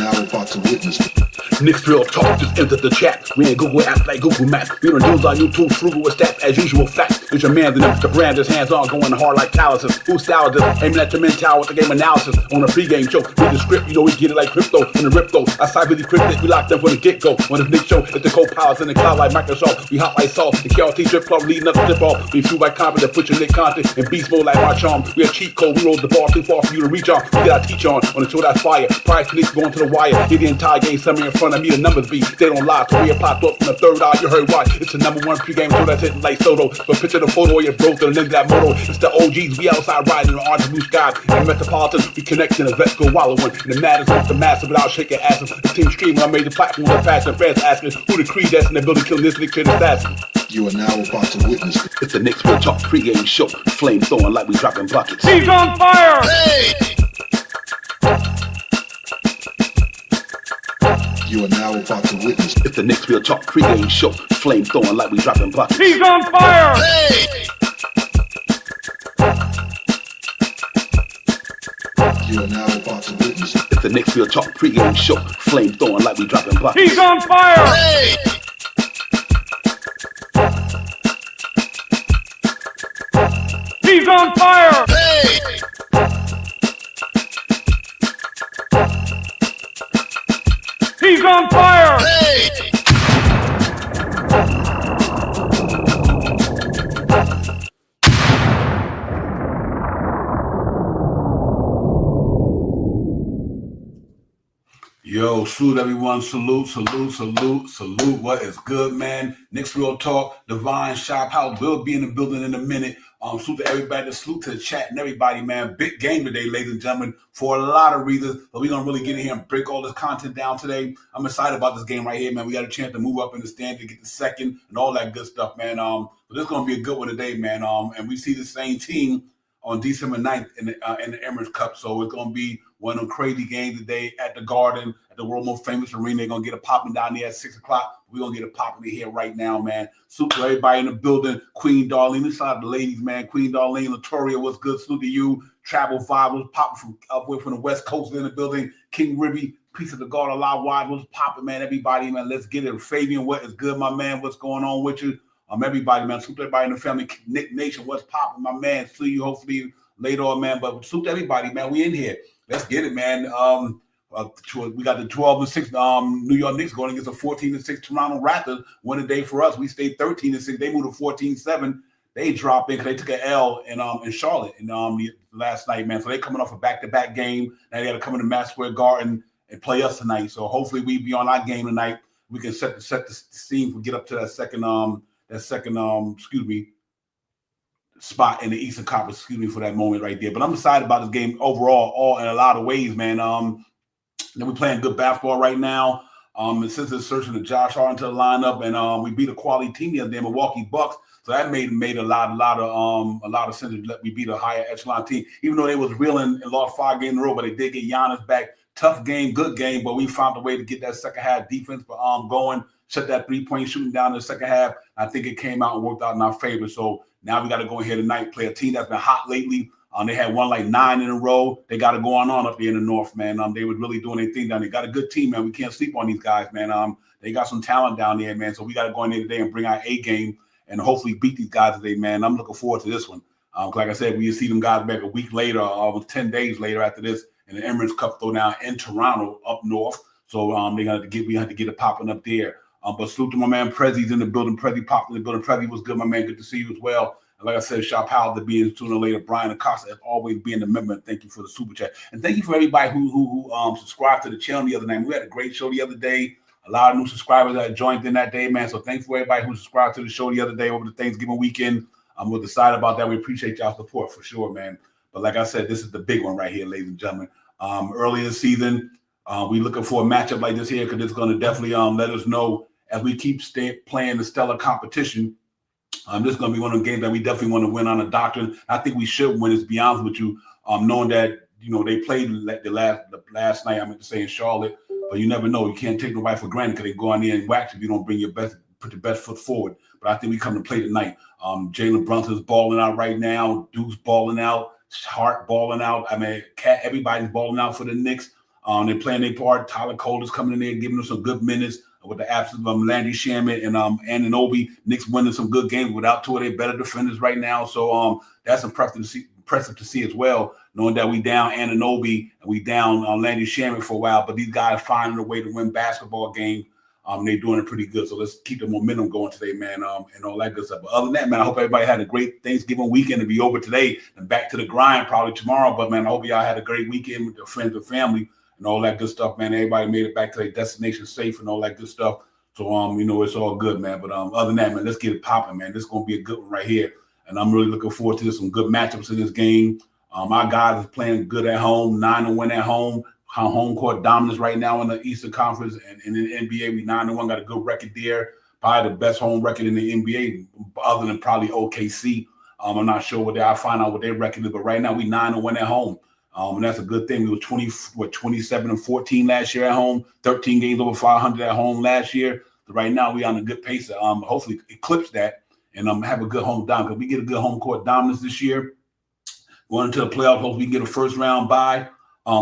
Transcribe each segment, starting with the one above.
now about to witness. Knicks Real Talk just entered the chat. We ain't Google apps like Google Maps. We don't use our YouTube frugal with stats as usual facts. It's your man, the brand, his hands on, going hard like calluses. Who styles this? Aiming at your mental with the game analysis. On a pregame show, read the script, you know we get it like crypto. In the rip though, I side really cryptic, we locked them from the get-go. On this Nick show, it's the co-pilots in the cloud like Microsoft. We hot like salt, the KRT drip club leading up the tip off. We flew by confidence, put your Nick content in beast mode like my charm. We a cheat code, we rolled the bar too far for you to reach on. We got our teach on the show that's fire. Price Knicks going to the wire. Get the entire game, somewhere in front of me, the numbers be. They don't lie, Korea popped up from the third eye, you heard why. It's the number one pregame show that's hitting like Soto. So picture the photo of your bro to the lens of that moto. It's the OGs, we outside riding the orange blue skies. And Metropolitan, we connecting the vets go wallowing. And the matters off the massive without shaking asses. The team screaming, I made the platform with passion. Fans asking who the creed that's in the building killing this Nick Kid assassin. You are now about to witness. It's the Knicks Real Talk pregame show. Flame throwing like we dropping buckets. He's on fire! Hey! You are now about to witness. It's the Knicks Real Talk pregame show. Flame throwing like we dropping buckets. He's on fire! Hey! You are now about to witness. It's the Knicks Real Talk pregame show. Flame throwing like we dropping buckets. He's on fire! Hey! He's on fire! Hey! He's on fire! Hey! Yo, salute everyone. Salute. What is good, man? Knicks Real Talk, Divine Shop House will be in the building in a minute. Salute to everybody, salute to the chat and everybody, man. Big game today, ladies and gentlemen, for a lot of reasons. But we're going to really get in here and break all this content down today. I'm excited about this game right here, man. We got a chance to move up in the stands to get the second and all that good stuff, man. So this is going to be a good one today, man. And we see the same team on December 9th in the Emirates Cup. So it's going to be one of them crazy games today at the Garden, at the world most famous arena. They're going to get it popping down there at 6 o'clock. We're going to get it popping in here right now, man. Salute to everybody in the building. Queen Darlene, let's shout out the ladies, man. Queen Darlene, Latoria, what's good? Salute to you. Travel Vibe was popping from the West Coast in the building. King Ribby, Piece of the God, Alive Wide was popping, man. Everybody, man, let's get it. Fabian, what is good, my man? What's going on with you? Everybody, man. Salute to everybody in the family. Nick Nation, what's popping, my man? See you hopefully later on, man. But salute to everybody, man. We in here. Let's get it, man. We got the 12-6 New York Knicks going against the 14-6 Toronto Raptors. Win a day for us. We stayed 13-6. They moved to 14-7. They dropped in because they took an L in Charlotte last night, man. So they coming off a back-to-back game. Now they got to come into Madison Square Garden and play us tonight. So hopefully we be on our game tonight. We can set the scene for get up to that second spot in the Eastern Conference, for that moment right there. But I'm excited about this game overall, all in a lot of ways, man. Then we're playing good basketball right now. And since it's searching to Josh Hart into the lineup, and we beat a quality team the other day, Milwaukee Bucks. So that made a lot of sense to let we beat a higher echelon team, even though they was reeling and lost 5 games in a row, but they did get Giannis back. Tough game, good game, but we found a way to get that second half defense going, shut that 3-point shooting down in the second half. I think it came out and worked out in our favor. So now we got to go ahead tonight, play a team that's been hot lately. They had won like 9 in a row. They got it going on up there in the North, man. They were really doing their thing down there. Got a good team, man. We can't sleep on these guys, man. They got some talent down there, man. So we got to go in there today and bring our A game and hopefully beat these guys today, man. I'm looking forward to this one. Like I said, we see them guys back a week later, 10 days later after this, in the Emirates Cup throwdown in Toronto up north. So we have to get it popping up there. But salute to my man Prezzi's in the building. Prezzi popped in the building. Prezzi was good, my man. Good to see you as well. And like I said, shout out to being sooner or later. Brian Acosta, as always, being a member. Thank you for the super chat. And thank you for everybody who subscribed to the channel the other night. We had a great show the other day. A lot of new subscribers that joined in that day, man. So thanks for everybody who subscribed to the show the other day over the Thanksgiving weekend. We're excited about that. We appreciate y'all support for sure, man. But like I said, this is the big one right here, ladies and gentlemen. Early in the season, we looking for a matchup like this here because it's going to definitely let us know as we keep playing the stellar competition. This is going to be one of the games that we definitely want to win on a doctrine. I think we should win, to be honest with you, knowing that, they played the last night, I meant to say in Charlotte, but you never know. You can't take nobody for granted because they go on there and wax if you don't bring put your best foot forward. But I think we come to play tonight. Jalen Brunson's balling out right now. Duke's balling out. Hart balling out. I mean, everybody's balling out for the Knicks. They're playing their part. Tyler Cole's coming in there, giving them some good minutes with the absence of Landry Shamet and Anunoby. Knicks winning some good games without two of their better defenders right now. So that's impressive to see as well, knowing that we down Anunoby and we down Landry Shamet for a while, but these guys finding a way to win basketball games. They're doing it pretty good. So let's keep the momentum going today, man, and all that good stuff. But other than that, man, I hope everybody had a great Thanksgiving weekend. To be over today and back to the grind probably tomorrow. But, man, I hope y'all had a great weekend with your friends and family and all that good stuff, man. Everybody made it back to their destination safe and all that good stuff. So, it's all good, man. But other than that, man, let's get it popping, man. This is going to be a good one right here. And I'm really looking forward to some good matchups in this game. My guys is playing good at home, 9-1 at home. Home court dominance right now in the Eastern Conference and in the NBA. We 9-1, got a good record there. Probably the best home record in the NBA, other than probably OKC. I'm not sure I'll find out what their record is, but right now we 9-1 at home. And that's a good thing. We were 27-14 last year at home, 13 games over 500 at home last year. So right now we on a good pace to hopefully eclipse that and have a good home dominance. Because we get a good home court dominance this year. Going into the playoffs, hopefully we can get a first round bye.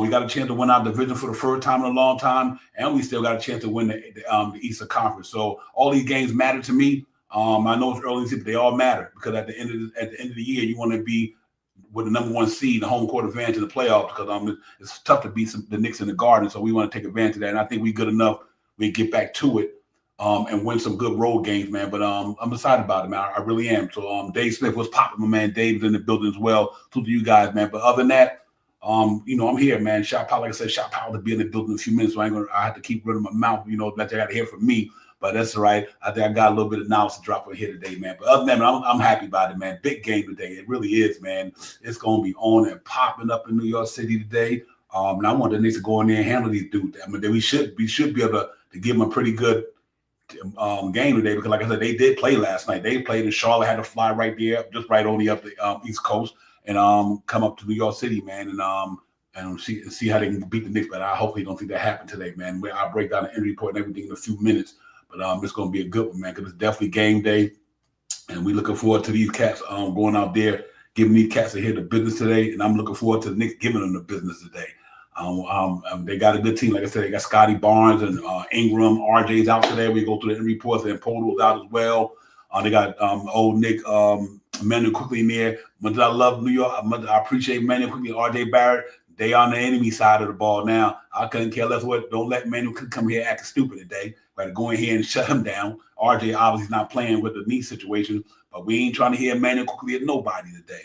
We got a chance to win our division for the first time in a long time, and we still got a chance to win the Eastern Conference. So all these games matter to me. I know it's early, but they all matter because at the end of the year, you want to be with the number one seed, the home court advantage in the playoffs, because it's tough to beat the Knicks in the Garden. So we want to take advantage of that, and I think we're good enough. We get back to it and win some good road games, man. But I'm excited about it, man. I really am. So Dave Smith was popping, my man. Dave's in the building as well. So to you guys, man. But other than that, I'm here, man. Shot Power, like I said, Shot Power to be in the building in a few minutes. So I have to keep running my mouth, that you got to hear from me. But that's all right. I think I got a little bit of knowledge to drop on here today, man. But other than that, man, I'm happy about it, man. Big game today. It really is, man. It's going to be on and popping up in New York City today. And I want the Knicks to go in there and handle these dudes. I mean, we should be able to give them a pretty good game today, because like I said, they did play last night. They played in Charlotte, had to fly right there, just right on the East Coast, and come up to New York City, man, and see how they can beat the Knicks. But I hopefully don't think that happened today, man. I'll break down the injury report and everything in a few minutes. But it's going to be a good one, man, because it's definitely game day, and we're looking forward to these cats going out there, giving these cats a hit of business today, and I'm looking forward to the Knicks giving them the business today. They got a good team. Like I said, they got Scotty Barnes and Ingram. RJ's out today. We go through the injury reports, and Podol's out as well. They got old Nick Manuel quickly in there. Much I love New York. I appreciate Manuel quickly. RJ Barrett. They on the enemy side of the ball now. I couldn't care less what. Don't let Manuel come here acting stupid today. Got to go in here and shut him down. RJ obviously not playing with the knee situation, but we ain't trying to hear Manuel quickly at nobody today.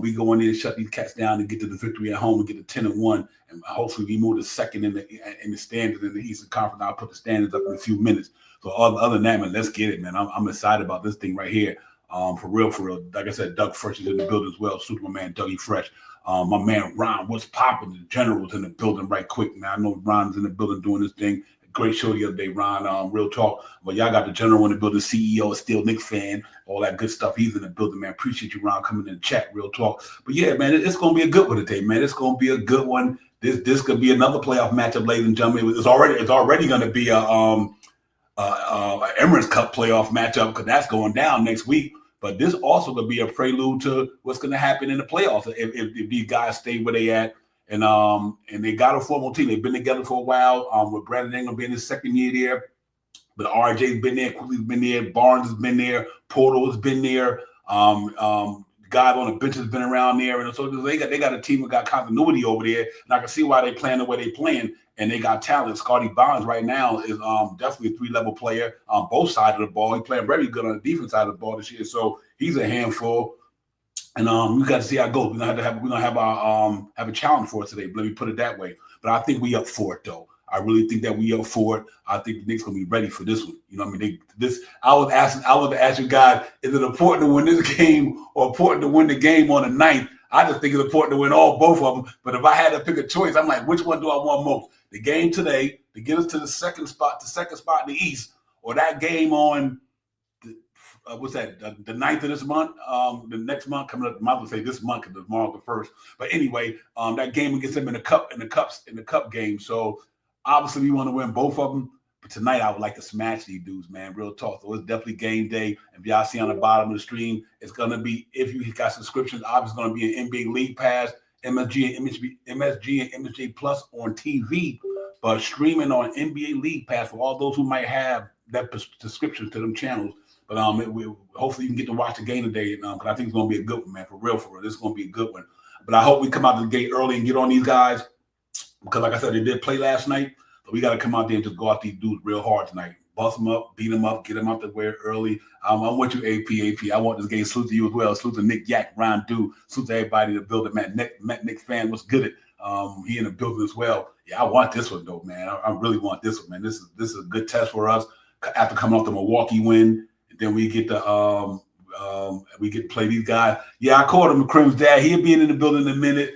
We go in there and shut these cats down and get to the victory at home and get to 10-1, and hopefully we move to second in the standings in the Eastern Conference. I'll put the standings up in a few minutes. So other than that, man, let's get it, man. I'm excited about this thing right here. For real. Like I said, Doug Fresh is in the building as well. Superman Dougie Fresh. My man Ron, what's popping? The General's in the building right quick, man. I know Ron's in the building doing this thing. Great show the other day, Ron. Real talk. But y'all got the General in the building, CEO, still Knicks fan, all that good stuff. He's in the building, man. Appreciate you, Ron, coming in the chat. Real talk. But yeah, man, it's gonna be a good one today, man. It's gonna be a good one. This could be another playoff matchup, ladies and gentlemen. It's already gonna be a Emirates Cup playoff matchup, because that's going down next week. But this also could be a prelude to what's going to happen in the playoffs if these guys stay where they at. And they got a formal team. They've been together for a while. With Brandon Ingram being his second year there, but RJ's been there, Quigley's been there, Barnes has been there, Portal has been there. Guys on the bench has been around there, and so they got a team that got continuity over there. And I can see why they playing the way they playing. And they got talent. Scotty Barnes right now is definitely a 3-level player on both sides of the ball. He's playing very good on the defense side of the ball this year, so he's a handful. And we got to see how it goes. We're gonna have a challenge for us today. Let me put it that way. But I think we up for it, though. I really think that we up for it. I think the Knicks gonna be ready for this one. You know what I mean? I was asking guys, is it important to win this game or important to win the game on the 9th? I just think it's important to win both of them. But if I had to pick a choice, I'm like, which one do I want most? The game today to get us to the second spot in the East, or that game on the 9th of this month, the next month coming up. I might say this month because tomorrow's the 1st. But anyway, that game against them in the cup game. So obviously we want to win both of them. But tonight I would like to smash these dudes, man. Real talk. So it's definitely game day. If y'all see on the bottom of the stream, it's gonna be, if you got subscriptions, obviously gonna be an NBA League Pass MSG and MSG Plus on TV, but streaming on NBA League Pass for all those who might have that subscription to them channels. But hopefully you can get to watch the game today, because I think it's going to be a good one, man. For real. This is going to be a good one. But I hope we come out of the gate early and get on these guys, because like I said, they did play last night. But we got to come out there and just go out these dudes real hard tonight. Bust them up, beat them up, get them out the way early. I want you, AP. I want this game. Salute to you as well. Salute to Nick Yak, Ron Dew. Salute to everybody in the building, man. Nick fan, what's good? He in the building as well. Yeah, I want this one though, man. I really want this one, man. This is a good test for us after coming off the Milwaukee win. And then we get to play these guys. Yeah, I called him Crim's dad. He'll be in the building in a minute.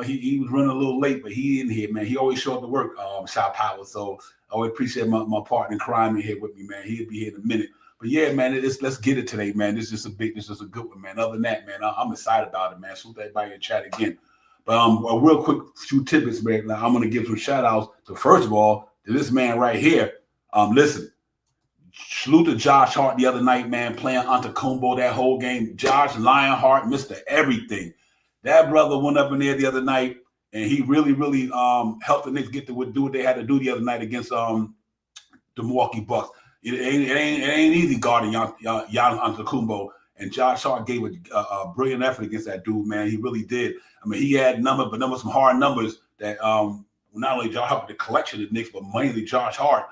He was running a little late, but he in here, man. He always showed up to work, Shop Power. So I always appreciate my partner in crime in here with me, man. He'll be here in a minute. But yeah, man, let's get it today, man. This is just a good one, man. Other than that, man, I'm excited about it, man. Salute everybody in chat again. But a real quick few tidbits, man. Now, I'm gonna give some shout outs to, first of all, to this man right here. Listen, salute to Josh Hart the other night, man, playing Antetokounmpo that whole game. Josh Lionheart, Mr. Everything. That brother went up in there the other night, and he really helped the Knicks get to do what they had to do the other night against the Milwaukee Bucks. It ain't easy guarding Jan Antetokounmpo, and Josh Hart gave a brilliant effort against that dude, man. He really did. I mean, he had some hard numbers that not only Josh Hart, but the collection of the Knicks, but mainly Josh Hart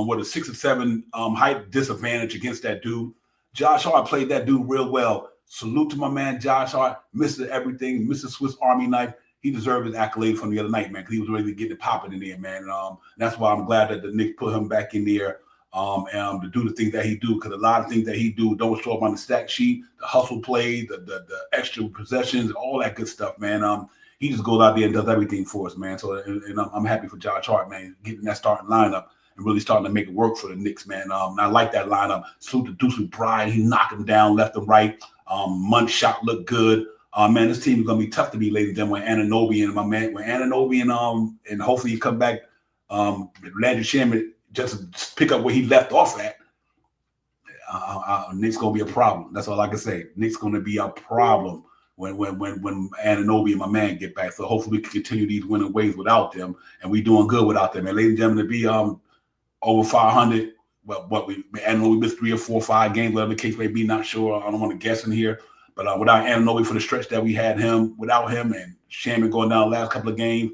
with a 6 or 7 height disadvantage against that dude. Josh Hart played that dude real well. Salute to my man Josh Hart, Mr. Everything, Mr. Swiss Army Knife. He deserved his accolade from the other night, man, because he was ready to get it popping in there, man. That's why I'm glad that the Knicks put him back in there and to do the things that he do, because a lot of things that he do don't show up on the stat sheet, the hustle play, the extra possessions, all that good stuff, man. He just goes out there and does everything for us, man. So and I'm happy for Josh Hart, man, getting that starting lineup and really starting to make it work for the Knicks, man. And I like that lineup. Salute to Deuce McBride. He knocked him down left and right. Munch shot looked good. Man, this team is gonna be tough to beat, ladies and gentlemen. Anunoby and my man, when Anunoby and hopefully he come back, Landry Shamet just pick up where he left off at. Nick's gonna be a problem. That's all I can say. Nick's gonna be a problem when Anunoby and my man get back. So hopefully we can continue these winning ways without them, and we doing good without them. And ladies and gentlemen, to be over 500. Well, Anunoby missed 3 or 4 or 5 games, whatever the case may be. Not sure. I don't want to guess in here. But without Anunoby for the stretch that we had without him, and Shaman going down the last couple of games,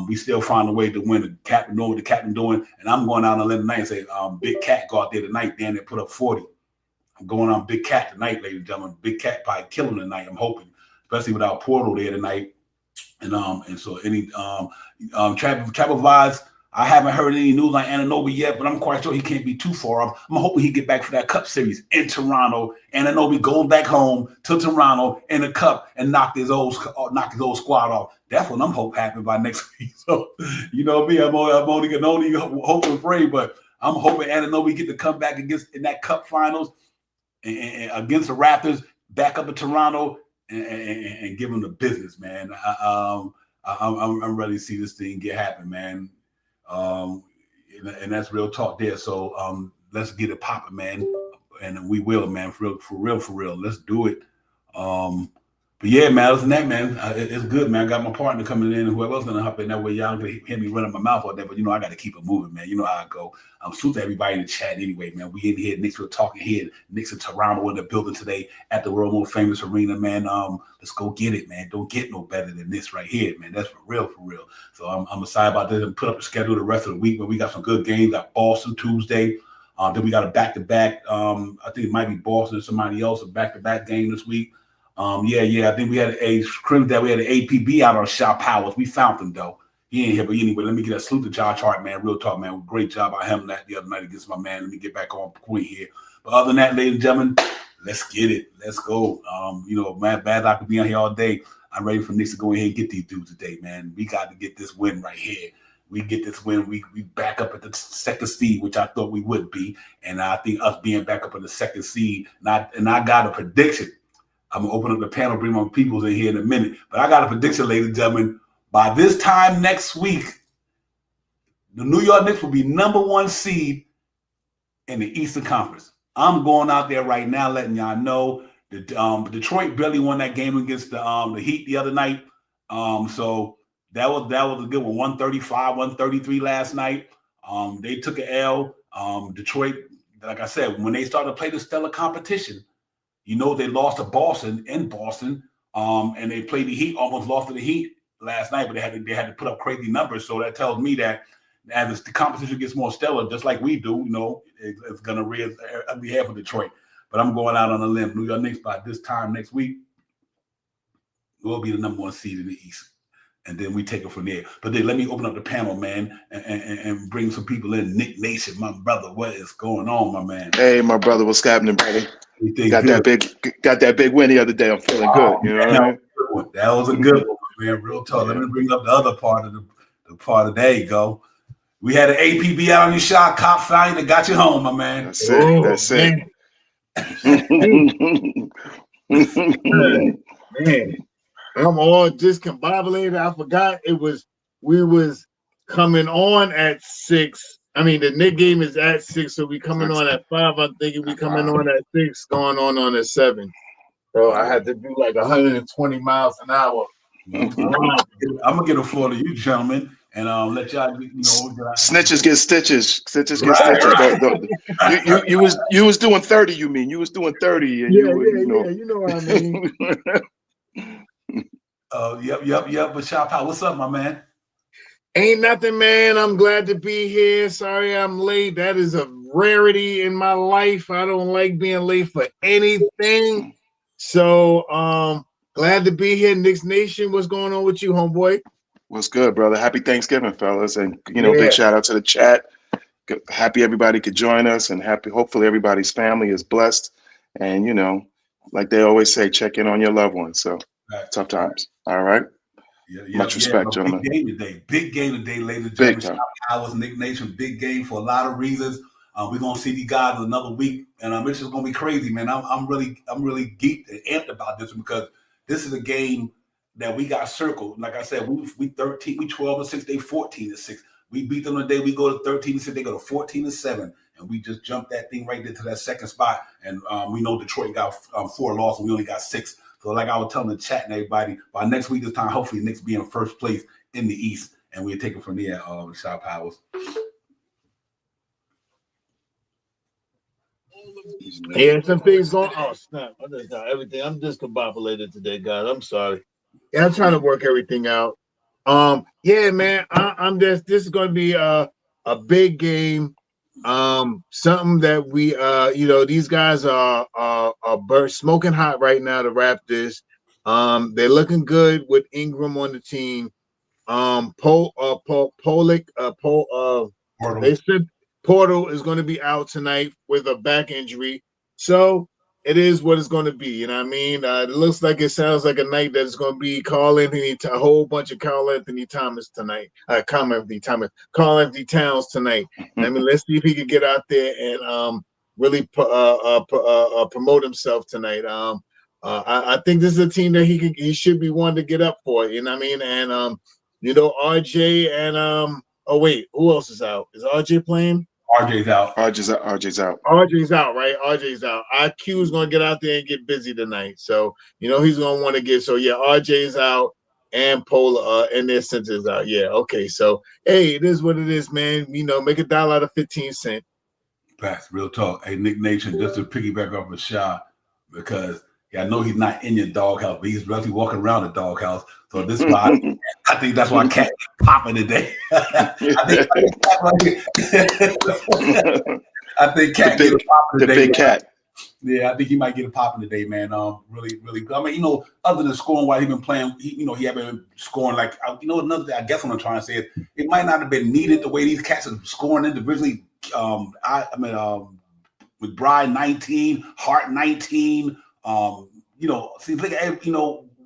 we still find a way to win. The captain doing what the captain doing, and I'm going out on 11 night and say, Big Cat go out there tonight, Dan, and put up 40. I'm going on Big Cat tonight, ladies and gentlemen. Big Cat probably killing tonight. I'm hoping, especially without Portal there tonight. And so any travel vibes. I haven't heard any news on Anunoby yet, but I'm quite sure he can't be too far off. I'm hoping he get back for that Cup series in Toronto. Anunoby going back home to Toronto in the Cup and knock his old squad off. That's what I'm hoping happen by next week. So, you know me, I'm only hoping and pray, but I'm hoping Anunoby get to come back in that Cup Finals and against the Raptors, back up in Toronto and give them the business, man. I'm ready to see this thing get happen, man. And that's real talk there. So let's get it popping, man. And we will, man, for real. Let's do it. But yeah, man, other than that, man, it's good, man. I got my partner coming in, and whoever else gonna hop in that way. Y'all gonna hear me running my mouth all day, but I got to keep it moving, man. You know how I go. I'm salute to everybody in the chat anyway, man. We in here, Knicks, we're talking here. Knicks in Toronto in the building today at the world most famous arena, man. Let's go get it, man. Don't get no better than this right here, man. That's for real. So I'm excited about this and put up a schedule the rest of the week, but we got some good games. Got Boston Tuesday. Then we got a back-to-back. I think it might be Boston or somebody else, a back-to-back game this week. I think we had we had an APB out on Shop Powers. We found him though. He ain't here, but anyway, let me get a salute to Josh Hart, man. Real talk, man. Great job by him the other night against my man. Let me get back on point here. But other than that, ladies and gentlemen, let's get it. Let's go. Man, bad I could be on here all day. I'm ready for Knicks to go ahead and get these dudes today, man. We got to get this win right here. We get this win. We back up at the second seed, which I thought we would be. And I think us being back up in the second seed, and I got a prediction. I'm going to open up the panel, bring my peoples in here in a minute. But I got a prediction, ladies and gentlemen. By this time next week, the New York Knicks will be #1 seed in the Eastern Conference. I'm going out there right now letting y'all know that Detroit barely won that game against the Heat the other night. So that was a good one. 135, 133 last night. They took an L. Detroit, like I said, when they started to play the stellar competition, they lost to Boston in Boston. And they played the Heat, almost lost to the Heat last night, but they had to put up crazy numbers. So that tells me that as the competition gets more stellar, just like we do, it's going to rear ugly head for Detroit. But I'm going out on a limb. New York Knicks by this time next week will be the number 1 seed in the East. And then we take it from there. But then let me open up the panel, man, and bring some people in. Nick Nation, my brother, what is going on, my man? Hey, my brother, what's happening, brother? Got that big win the other day. I'm feeling good. You know what I mean? That was a good one, man. Real talk. Yeah. Let me bring up the other part of the part of there you go. We had an APB out on your shot, cop find that got you home, my man. That's it. That's it. Man, I'm all discombobulated. I forgot we was coming on at 6. I mean, the Knick game is at 6, so we coming on at 5. I'm thinking we coming on at 6, going on at 7. So I had to do like 120 miles an hour. I'm gonna get the floor to you, gentlemen, and let y'all. Snitches get stitches. Stitches get stitches. You was doing 30. You mean you was doing 30? And yeah. You know what I mean. Yep. But Shop Out, what's up, my man? Ain't nothing, man. I'm glad to be here. Sorry I'm late. That is a rarity in my life. I don't like being late for anything. So glad to be here. Knicks Nation, what's going on with you, homeboy? What's good, brother? Happy Thanksgiving, fellas. And big shout out to the chat. Happy everybody could join us, and hopefully everybody's family is blessed. And like they always say, check in on your loved ones. So tough times. All right. Much respect, gentlemen. Big game today, ladies and gentlemen. I was Nick Nation. Big game for a lot of reasons. We're gonna see these guys another week, and it's just gonna be crazy, man. I'm really geeked and amped about this because this is a game that we got circled. Like I said, we 13, we 12-6, they 14-6. We beat them today. We go to 13-6, they go to 14-7, and we just jumped that thing right into that second spot. And we know Detroit got 4 losses, and we only got 6. So like I was telling the chat and everybody, by next week this time, hopefully Knicks be in first place in the East, and we'll take it from there. Shop Powers. Yeah, some things going. Oh snap! Everything. I'm discombobulated today, guys. I'm sorry. Yeah, I'm trying to work everything out. Yeah, man. I'm just. This is going to be a big game. Something that we these guys are smoking hot right now. The Raptors. They're looking good with Ingram on the team. They said Portal is going to be out tonight with a back injury. So it is what it's going to be. You know what I mean? It looks like it sounds like a night that is going to be a whole bunch of Carl Anthony Towns tonight. Carl Anthony Towns tonight. I mean, let's see if he can get out there and really promote himself tonight. I think this is a team that he should be one to get up for. You know what I mean? And RJ and oh wait, who else is out? Is RJ playing? RJ's out. RJ's out. RJ's out, right? RJ's out. IQ is going to get out there and get busy tonight. So, he's going to want to get. So, yeah, RJ's out and Pola and their centers out. Yeah, okay. So, hey, it is what it is, man. Make $1 out of 15 cents. That's real talk. Hey, Nick Nation, just to piggyback off of shot, because I know he's not in your doghouse, but he's really walking around the doghouse. So this is why I think that's why Cat popping today. I think Cat get a popping today. The big cat. Yeah, I think he might get a popping today, man. Really, really good. I mean, other than scoring while he's been playing, he haven't been scoring like another thing. I guess what I'm trying to say is it might not have been needed the way these cats are scoring individually. McBride 19, Hart 19. See, look at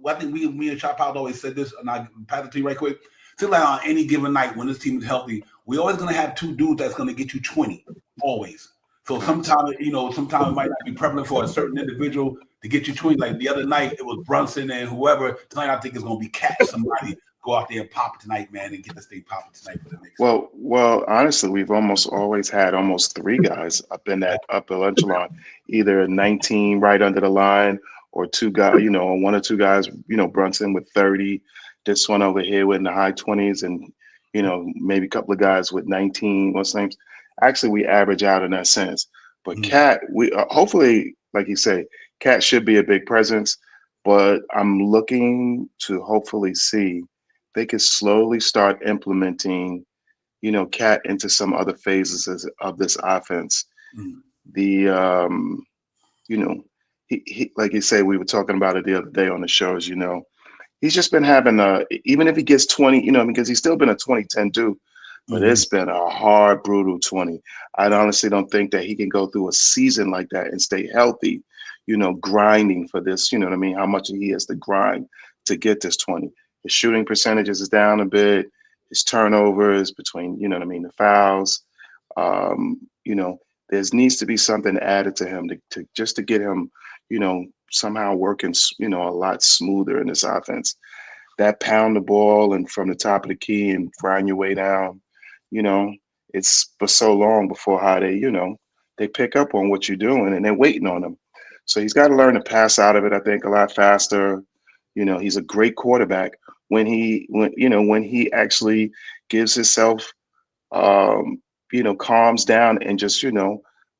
I think me and Chop Out always said this, and I pass it to you right quick. Seems like on any given night when this team is healthy, we're always going to have 2 dudes that's going to get you 20, always. So sometimes it might not be prevalent for a certain individual to get you 20. Like the other night, it was Brunson and whoever. Tonight, I think it's going to be Cat. Somebody go out there and pop it tonight, man, and get this thing popping tonight for the Knicks. Well, honestly, we've always had 3 guys up in that upper echelon, either 19 right under the line, or 2 guys, 1 or 2 guys, Brunson with 30, This one over here with in the high 20s, and maybe a couple of guys with 19. What's names? Actually, we average out in that sense. But Cat, we hopefully, like you say, Cat should be a big presence. But I'm looking to hopefully see they could slowly start implementing, Cat into some other phases of this offense. The he like you say, we were talking about it the other day on the shows. He's just been having even if he gets 20, because he's still been a 2010 dude, but it's been a hard, brutal 20. I honestly don't think that he can go through a season like that and stay healthy, grinding for this, you know what I mean? How much he has to grind to get this 20. His shooting percentages is down a bit. His turnovers between, the fouls, there needs to be something added to him to just to get him, somehow working, a lot smoother in this offense. That pound the ball and from the top of the key and grind your way down, it's for so long before how they pick up on what you're doing and they're waiting on him. So he's got to learn to pass out of it, I think, a lot faster. He's a great quarterback when he actually gives himself, calms down and just,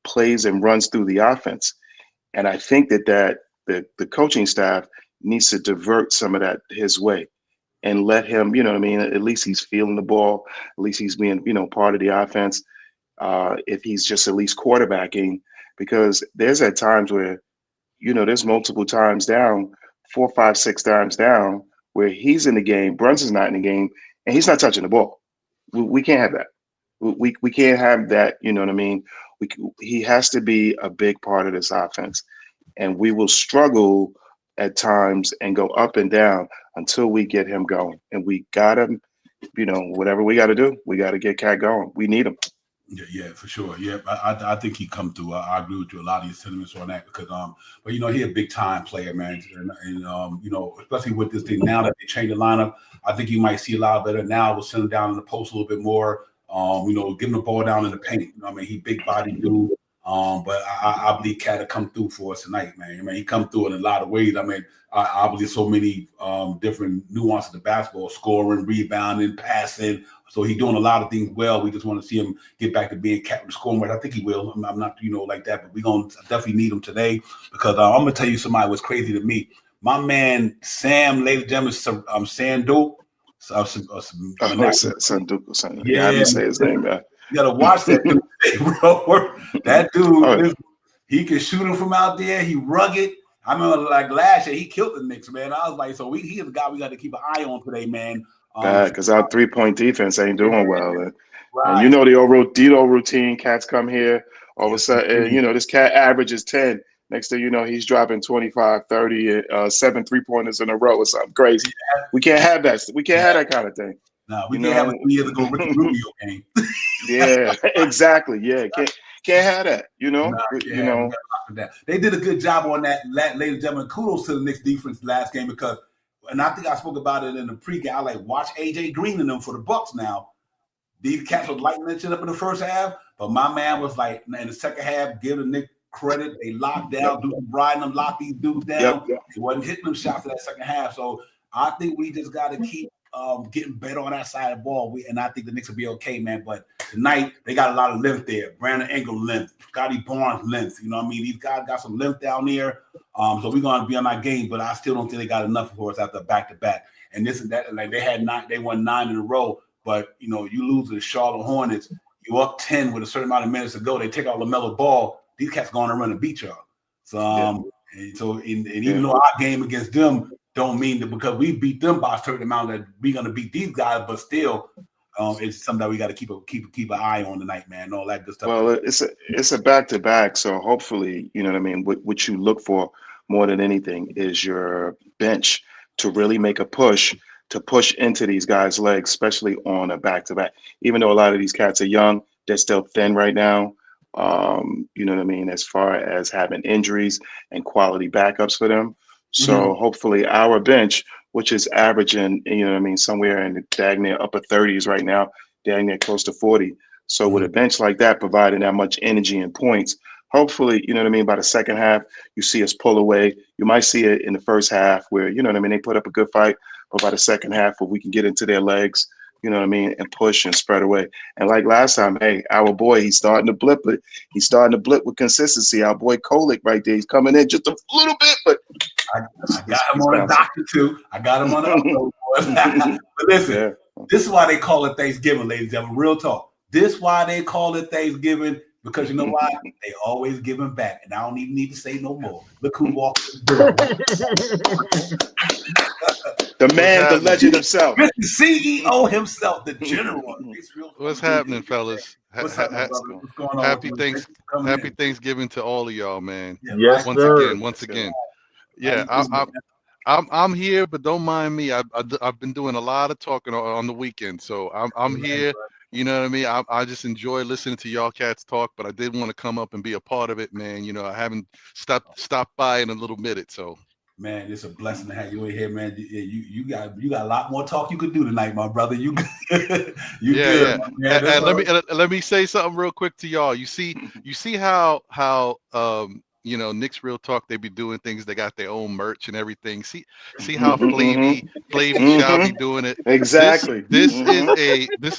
plays and runs through the offense. And I think that the coaching staff needs to divert some of that his way and let him, at least he's feeling the ball, at least he's being, part of the offense. If he's just at least quarterbacking, because there's at times where, there's multiple times down, 4, 5, 6 times down where he's in the game, Brunson's not in the game, and he's not touching the ball. We can't have that. We can't have that, you know what I mean? He has to be a big part of this offense. And we will struggle at times and go up and down until we get him going. And we got him, whatever we got to do, we got to get Cat going. We need him. Yeah, for sure. Yeah, I think he come through. I agree with you a lot of your sentiments on that because but he a big time player, man, and especially with this thing now that they changed the lineup, I think you might see a lot better now. We'll send him down in the post a little bit more. Give him the ball down in the paint. He big body dude. But I believe Cat will come through for us tonight, man. He come through in a lot of ways. I believe so many different nuances of basketball, scoring, rebounding, passing. So he's doing a lot of things well. We just want to see him get back to being captain scoring. I think he will. I'm not, like that, but we're going to definitely need him today because I'm going to tell you somebody was crazy to me. My man, Sam, ladies and gentlemen, Sandu. Sandu. Yeah, how do you say his name, man? You got to watch that dude, bro. That dude, he can shoot him from out there. He rugged. I remember like last year, he killed the Knicks, man. I was like, so he is the guy we got to keep an eye on today, man. Because our 3-point defense ain't doing well. And right. the old routine, cats come here. All of a sudden, this cat averages 10. Next thing you know, he's dropping 25, 30, 7 3-pointers in a row or something crazy. We can't have that. We can't have that kind of thing. No, we can't have a 3 years ago Ricky Rubio game. Yeah, exactly. Yeah, can't have that. They did a good job on that, ladies and gentlemen. Kudos to the Knicks defense last game because, and I think I spoke about it in the pregame. I watch AJ Green and them for the Bucks now. These cats were lighting that shit up in the first half, but my man was like in the second half, give the Knicks credit. They locked down, Bryan them locked these dudes down. Yep. He wasn't hitting them shots in that second half. So I think we just got to keep getting better on that side of the ball. And I think the Knicks will be okay, man. But tonight, they got a lot of length there. Brandon Ingram length. Scotty Barnes length. These guys got some length down there. So we're going to be on our game, but I still don't think they got enough for us after back-to-back. And this and that, they won 9 in a row. But, you lose to the Charlotte Hornets. You up 10 with a certain amount of minutes to go. They take out LaMelo Ball. These cats going to run and beat y'all. So, even though our game against them don't mean that because we beat them by a certain amount that we're going to beat these guys, but still, it's something that we got to keep an eye on tonight, man. All that good stuff. Well, it's a back-to-back, so hopefully, what you look for more than anything is your bench to really make a push to push into these guys' legs, especially on a back-to-back. Even though a lot of these cats are young, they're still thin right now. As far as having injuries and quality backups for them. So hopefully our bench, which is averaging, somewhere in the dang near upper 30s right now, dang near close to 40. So with a bench like that, providing that much energy and points, hopefully, you know what I mean, by the second half, you see us pull away. You might see it in the first half where, you know what I mean, they put up a good fight, but by the second half where we can get into their legs, you know what I mean, and push and spread away. And like last time, hey, our boy, he's starting to blip it. He's starting to blip with consistency. Our boy Kolick right there, he's coming in just a little bit, but I got him on a doctor too. I got him on the But listen, this is why they call it Thanksgiving, ladies and gentlemen. Real talk. This is why they call it Thanksgiving, because you know why? They always giving back. And I don't even need to say no more. Look who walked in the door. The man, the legend himself. Mr. CEO himself, the general. What's happening, fellas? What's happening, brother? What's going on? Happy Thanksgiving to all of y'all, man. Yes, once again. Yeah, I'm here, but don't mind me. I've been doing a lot of talking on the weekend, so I'm here. You know what I mean? I just enjoy listening to y'all cats talk, but I did want to come up and be a part of it, man. You know, I haven't stopped by in a little minute, so. Man, it's a blessing to have you in here, man. You got a lot more talk you could do tonight, my brother. You good. Man. And let me say something real quick to y'all. You see how you know, Knicks Real Talk, they be doing things. They got their own merch and everything. See how Flavy shall be doing it. Exactly. This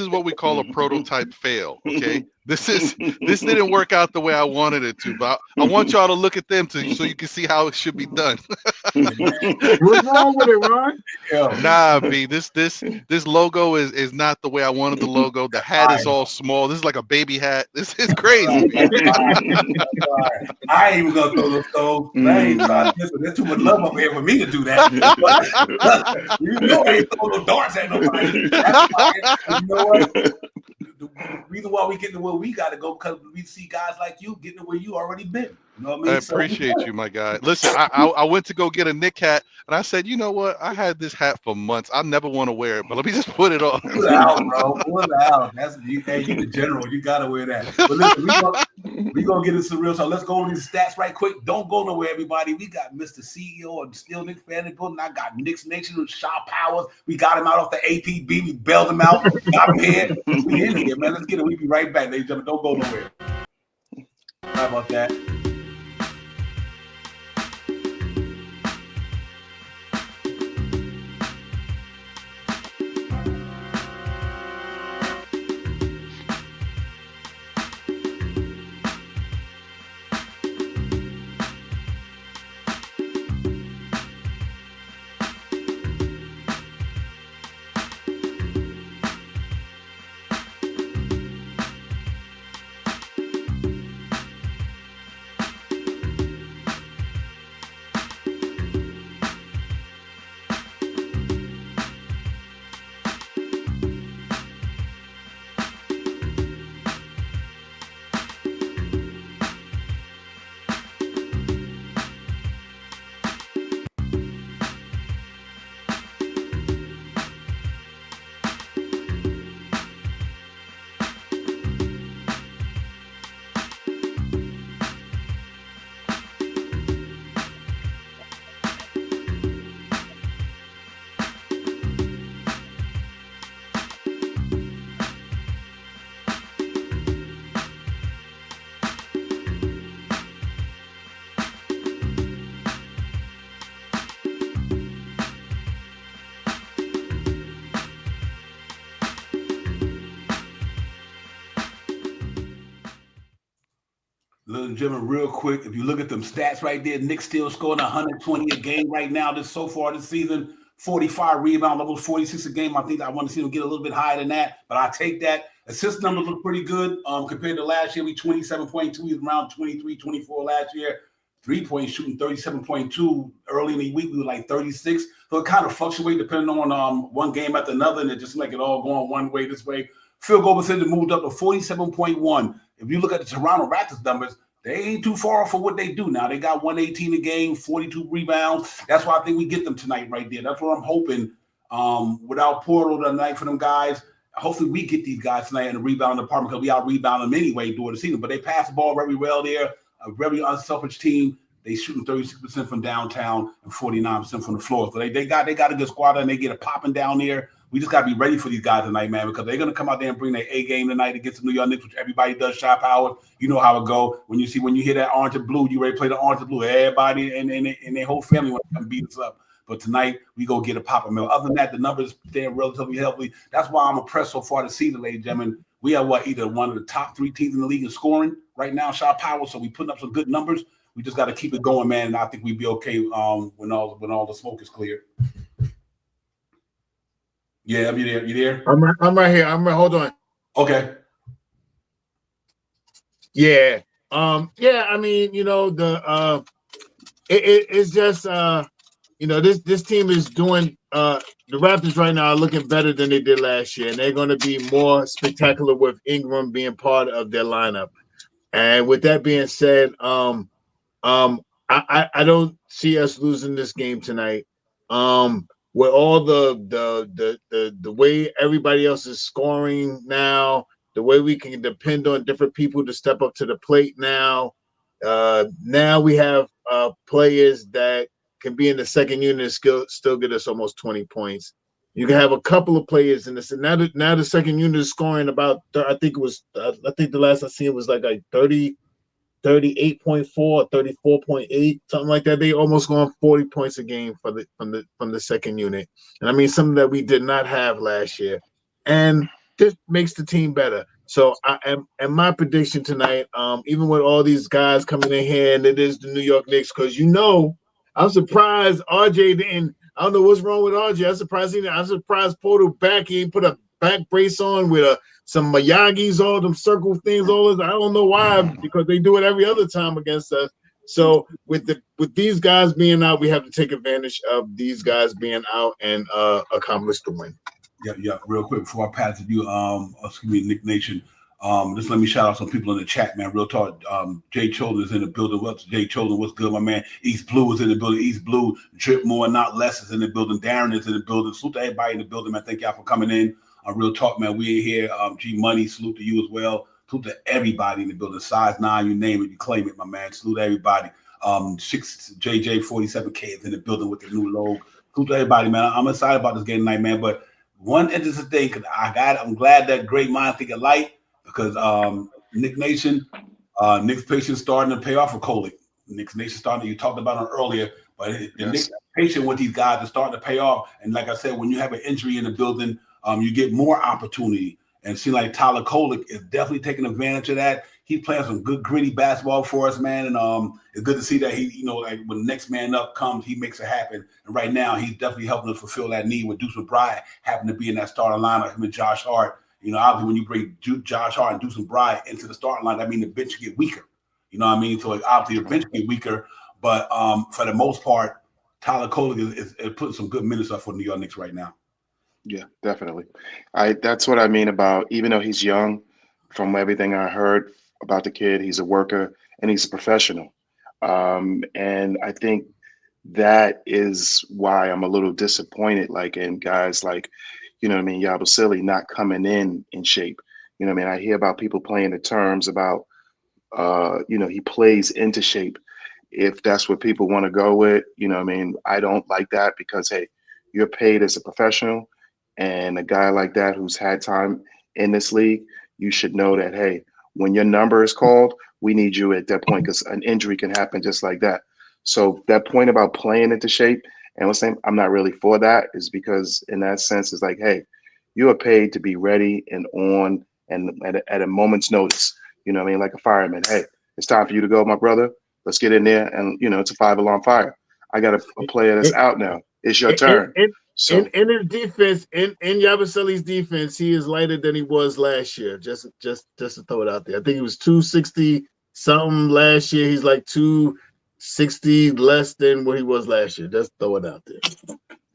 is what we call a prototype fail. Okay. This didn't work out the way I wanted it to, but I want y'all to look at them so you can see how it should be done. What's wrong with it, Ron? Nah, B. This logo is not the way I wanted the logo. The hat is all small. This is like a baby hat. This is crazy. I ain't even gonna throw those stones. I ain't trying to listen. There's too much love up here for me to do that. You know I ain't throwing no darts at nobody. That's fine. You know what? The reason why we get to where we got to go, because we see guys like you getting to where you already been. You know what I mean? I appreciate you, my guy. Listen, I went to go get a Knick hat, and I said, you know what? I had this hat for months. I never want to wear it, but let me just put it on. Put it out, bro. Put it out. You the general. You got to wear that. But listen, we gonna get into some real talk. Let's go over these stats right quick. Don't go nowhere, everybody. We got Mr. CEO of Still Knicks fan in the building. I got Knicks Nation with Shaw Powers. We got him out off the APB. We bailed him out. Got him here. We in here, man. Let's get it. We be right back, ladies and gentlemen. Don't go nowhere. How about that? Ladies and gentlemen, real quick, if you look at them stats right there, Knicks still scoring 120 a game right now. So far this season, 45 rebound levels, 46 a game. I think I want to see them get a little bit higher than that, but I take that. Assist numbers look pretty good compared to last year. We 27.2, he was around 23, 24 last year. 3-point shooting 37.2. Early in the week, we were like 36. So it kind of fluctuates depending on one game after another, and it just like it all going one way, this way. Field goal percentage moved up to 47.1. If you look at the Toronto Raptors numbers, they ain't too far off of what they do now. They got 118 a game, 42 rebounds. That's why I think we get them tonight right there. That's what I'm hoping. Without Portal tonight for them guys, hopefully we get these guys tonight in the rebound department because we out-rebound them anyway during the season. But they pass the ball very well there. A very unselfish team. They shooting 36% from downtown and 49% from the floor. So they got a good squad and they get it popping down there. we just got to be ready for these guys tonight, man, because they're going to come out there and bring their A game tonight against the New York Knicks, which everybody does. Shot power, you know how it go. When you hear that orange and blue, you ready to play the orange and blue. Everybody and their whole family want to come beat us up. But tonight, we go get a pop mill. Other than that, the numbers staying relatively healthy. That's why I'm impressed so far this season, ladies and gentlemen. We are either one of the top 3 teams in the league in scoring right now, shot power. So we putting up some good numbers. We just got to keep it going, man. And I think we'd be okay when all the smoke is cleared. Yeah, you there? You there? I'm right here. Hold on. Okay. Yeah. Yeah. I mean, it's just this team is doing. The Raptors right now are looking better than they did last year, and they're going to be more spectacular with Ingram being part of their lineup. And with that being said, I don't see us losing this game tonight. With all the way everybody else is scoring now, the way we can depend on different people to step up to the plate now. Now we have players that can be in the second unit and still get us almost 20 points. You can have a couple of players in this, and now the second unit is scoring about. I think the last I seen it was like 38.4, 34.8, something like that. They almost going 40 points a game from the second unit, and I mean something that we did not have last year, and this makes the team better. So and my prediction tonight, even with all these guys coming in here, and it is the New York Knicks, because I'm surprised RJ didn't. I don't know what's wrong with RJ. I'm surprised Porter back. He put a back brace on with some Miyagi's, all them circle things, all this. I don't know why, because they do it every other time against us. So with these guys being out, we have to take advantage of these guys being out and accomplish the win. Yeah. Real quick before I pass it to you, excuse me, Nick Nation. Just let me shout out some people in the chat, man. Real talk. Jay Cholan is in the building. What's Jay Cholan? What's good, my man? East Blue is in the building. East Blue, Drip More, Not Less is in the building. Darren is in the building. Salute to everybody in the building, man. Thank y'all for coming in. Real talk, man. We in here. G Money, salute to you as well. Salute to everybody in the building. Size 9, you name it, you claim it, my man. Salute to everybody. 6JJ47K is in the building with the new logo. Salute to everybody, man. I'm excited about this game tonight, man. But one interesting thing, because I'm glad that great mind think alike. Because Nick Nation, Nick's patient starting to pay off for Kolick. Nick's Nation starting, you talked about it earlier, but the Nick's patient with these guys is starting to pay off. And like I said, when you have an injury in the building, you get more opportunity. And it seems like Tyler Kolick is definitely taking advantage of that. He's playing some good gritty basketball for us, man. And it's good to see that he, like when the next man up comes, he makes it happen. And right now, he's definitely helping us fulfill that need with Deuce McBride happening to be in that starting lineup, him and Josh Hart. Obviously, when you bring Josh Hart and Deuce McBride into the starting line, that means the bench get weaker. You know what I mean? So obviously the bench get weaker, but for the most part, Tyler Kolick is putting some good minutes up for the New York Knicks right now. Yeah, definitely. That's what I mean about, even though he's young, from everything I heard about the kid, he's a worker and he's a professional. And I think that is why I'm a little disappointed, in guys like, Yabusele not coming in shape. I hear about people playing the terms about, he plays into shape. If that's what people want to go with, I don't like that, because, hey, you're paid as a professional, and a guy like that who's had time in this league, you should know that, hey, when your number is called, we need you at that point, because an injury can happen just like that. So that point about playing into shape, and I'm not really for that, is because in that sense, it's like, hey, you are paid to be ready and on and at a moment's notice. Like a fireman. Hey, it's time for you to go, my brother. Let's get in there. And, it's a 5-alarm fire. I got a player that's out now. It's your turn. So in his defense, in Yabusele's defense, he is lighter than he was last year. Just to throw it out there. I think he was 260 something last year. He's like 260 less than what he was last year. Just throw it out there.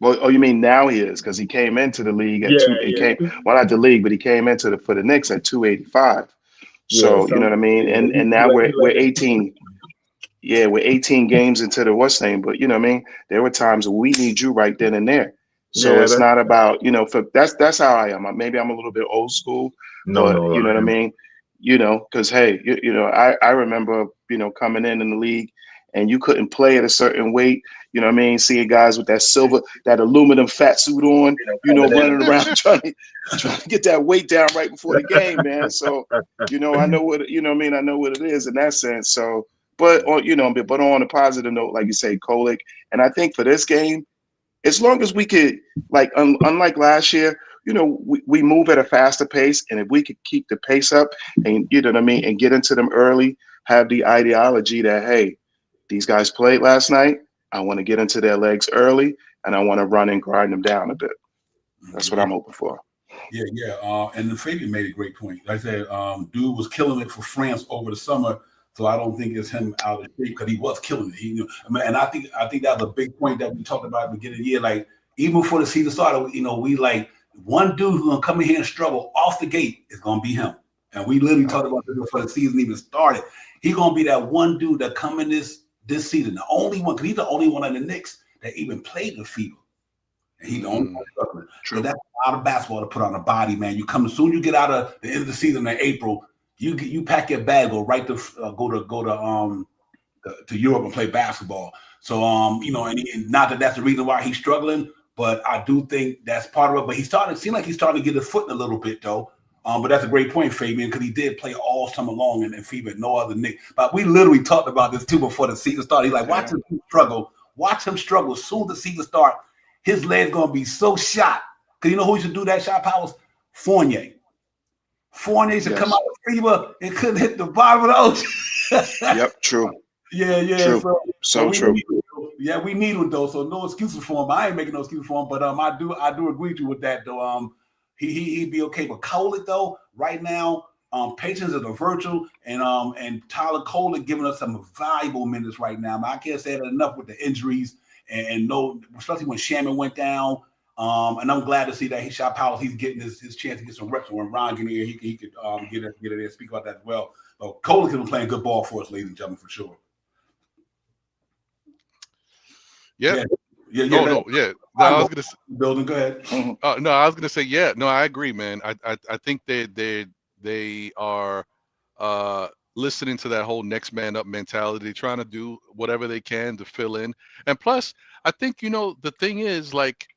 Well, you mean now he is, because he came into the league at not the league, but he came into for the Knicks at 285. So you know what I mean? And now we're 18. Yeah, we're 18 games into the what's name, but there were times we need you right then and there. So it's not about, that's how I am. Maybe I'm a little bit old school, but you know what I mean? Because hey, I remember, coming in the league and you couldn't play at a certain weight. You know what I mean? Seeing guys with that silver, that aluminum fat suit on, you know, running around trying to get that weight down right before the game, man. So, you know, I know what, you know what I mean? I know what it is in that sense. So, but on, you know, but on a positive note, like you say, Kolick, and I think for this game, as long as we could, like, unlike last year, you know, we move at a faster pace, and if we could keep the pace up and, you know what I mean, and get into them early, have the ideology that, hey, these guys played last night. I want to get into their legs early, and I want to run and grind them down a bit. That's what I'm hoping for. Yeah. And then Fabian made a great point. Like I said, dude was killing it for France over the summer. So I don't think it's him out of shape because he was killing it. He knew, and I think that was a big point that we talked about at the beginning of the year. Like, even before the season started, you know, we like one dude who's gonna come in here and struggle off the gate is gonna be him. And we literally talked about this before the season even started. He's gonna be that one dude that come in this season, the only one, because he's the only one on the Knicks that even played the FIBA. And he's the only one struggling. So that's a lot of basketball to put on the body, man. You come as soon as you get out of the end of the season in April, you pack your bag, go right to to Europe and play basketball. So you know, and not that that's the reason why he's struggling, but I do think that's part of it. But he's starting to seem like he's starting to get his foot in a little bit though. But that's a great point, Fabian, because he did play all summer long in FIBA, no other Knick. But we literally talked about this too before the season started. He's like, watch him struggle. Watch him struggle. As soon as the season starts, his leg's gonna be so shot. Because you know who used to do that shot powers? Fournier. Fournier used to come out of FIBA and couldn't hit the bottom of the ocean. Yep, true. Yeah. True. So true. We need him though. So no excuses for him. I ain't making no excuses for him, but I do agree with you with that though. He'd be okay. But Kolick though, right now, patience is a virtue, and Tyler Kolick giving us some valuable minutes right now. I can't say that enough with the injuries and no, especially when Shaman went down. And I'm glad to see that he shot Powell. He's getting his chance to get some reps. When Ron get here, he could get it there, speak about that as well. But Kolick has been playing good ball for us, ladies and gentlemen, for sure. Yeah. No, I was gonna building. Go ahead. No, I was gonna say No, I agree, man. I think they are listening to that whole next man up mentality, trying to do whatever they can to fill in. And plus, I think, you know, the thing is, like,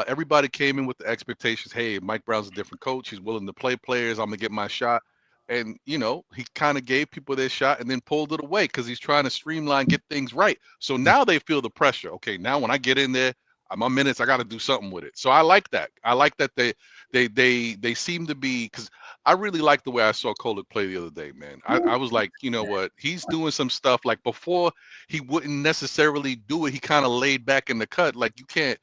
everybody came in with the expectations. Hey, Mike Brown's a different coach. He's willing to play players. I'm gonna get my shot. And, you know, he kind of gave people their shot and then pulled it away because he's trying to streamline, get things right. So now they feel the pressure. Okay, now when I get in there, my minutes, I got to do something with it. So I like that. I like that they seem to be, because I really like the way I saw Kolick play the other day, man. I was like, you know what? He's doing some stuff like before he wouldn't necessarily do it. He kind of laid back in the cut. Like, you can't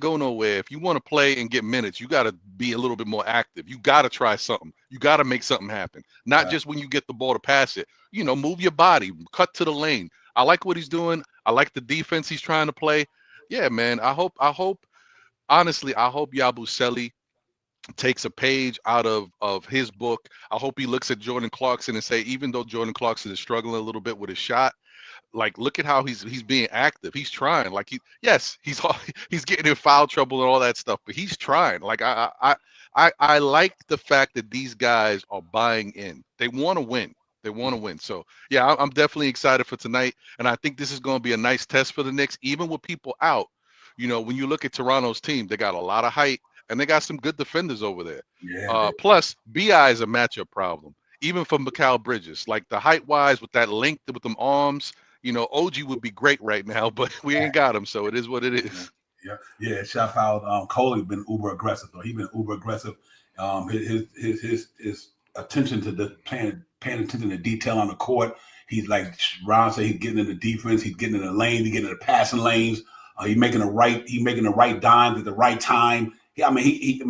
go nowhere. If you want to play and get minutes, you got to be a little bit more active. You got to try something. You got to make something happen. Not just when you get the ball to pass it. You know, move your body, cut to the lane. I like what he's doing. I like the defense he's trying to play. Yeah, man. I hope, honestly, I hope Yabusele takes a page out of his book. I hope he looks at Jordan Clarkson and say, even though Jordan Clarkson is struggling a little bit with his shot, like, look at how he's being active. He's trying. Like, he's getting in foul trouble and all that stuff, but he's trying. Like, I like the fact that these guys are buying in. They want to win. They want to win. So yeah, I'm definitely excited for tonight, and I think this is going to be a nice test for the Knicks, even with people out. You know, when you look at Toronto's team, they got a lot of height and they got some good defenders over there. Yeah. Plus, BI is a matchup problem, even for Mikal Bridges. Like, the height-wise, with that length, with them arms. You know, OG would be great right now, but we ain't got him, so it is what it is. Yeah. Shout out, Kolick been uber aggressive though. He's been uber aggressive. His attention to the paying attention to detail on the court. He's, like Ron said, he's getting in the defense. He's getting in the lane. He's getting in the passing lanes. He's making the right dimes at the right time. He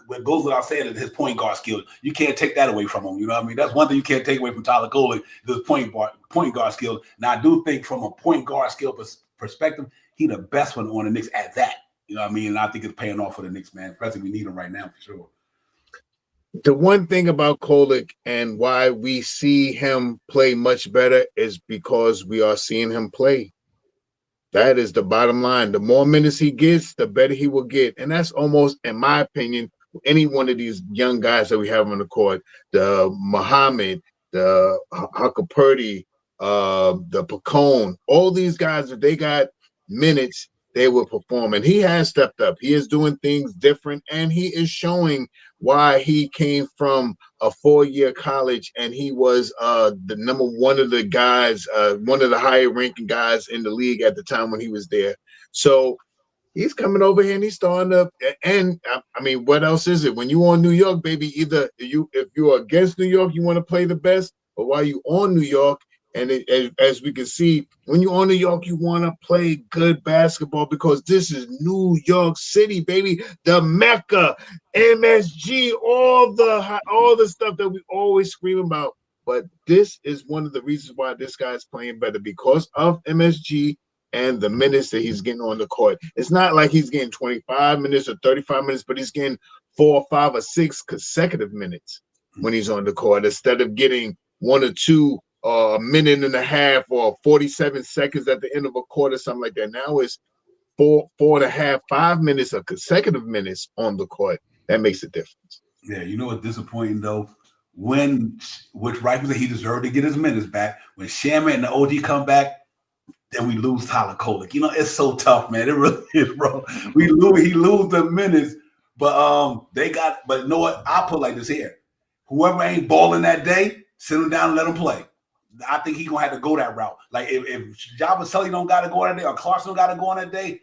what goes without saying is his point guard skills. You can't take that away from him. You know what I mean? That's one thing you can't take away from Tyler Kolick, his point guard skills. Now, I do think from a point guard skill perspective, he's the best one on the Knicks at that. You know what I mean? And I think it's paying off for the Knicks, man. Especially we need him right now for sure. The one thing about Kolick and why we see him play much better is because we are seeing him play. That is the bottom line. The more minutes he gets, the better he will get. And that's almost, in my opinion, any one of these young guys that we have on the court, the Muhammad, the Hakapurdy, the Pacone, all these guys, if they got minutes, they will perform. And he has stepped up. He is doing things different, and he is showing why he came from a 4-year college, and he was the number one of the guys, one of the higher ranking guys in the league at the time when he was there. So he's coming over here and he's starting to, and I mean, what else is it? When you on New York, baby, either if you're against New York, you want to play the best, or while you on New York, and as we can see, when you're on New York, you want to play good basketball because this is New York City, baby, the Mecca, MSG, all the stuff that we always scream about. But this is one of the reasons why this guy's playing better, because of MSG and the minutes that he's getting on the court. It's not like he's getting 25 minutes or 35 minutes, but he's getting 4 or 5 or 6 consecutive minutes when he's on the court, instead of getting 1 or 2 a minute and a half or 47 seconds at the end of a quarter, something like that. Now it's 4 and a half, 5 minutes of consecutive minutes on the court. That makes a difference. Yeah, you know what's disappointing though? Which rightfully he deserved to get his minutes back. When Shamit and the OG come back, then we lose Tyler Kolek. You know, it's so tough, man. It really is, bro. He lose the minutes, but you know what? I'll put like this here. Whoever ain't balling that day, sit him down and let him play. I think he's gonna have to go that route. Like if Jabba don't gotta go on that day, or Clarkson don't gotta go on that day,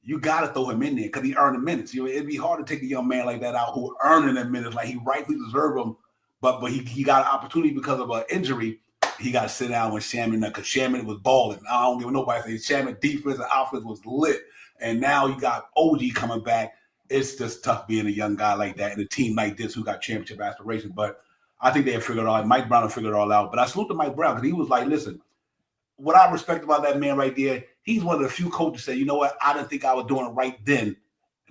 you gotta throw him in there because he earned the minutes. You know, it'd be hard to take a young man like that out who earning the minutes, like he rightfully deserve them, but he got an opportunity because of an injury. He got to sit down with Shamit because Shamit was balling. I don't give nobody say Shamit defense and offense was lit. And now you got OG coming back. It's just tough being a young guy like that and a team like this who got championship aspirations. But I think they have figured it all out. Mike Brown figured it all out. But I salute to Mike Brown because he was like, listen, what I respect about that man right there, he's one of the few coaches that, you know what, I didn't think I was doing it right then.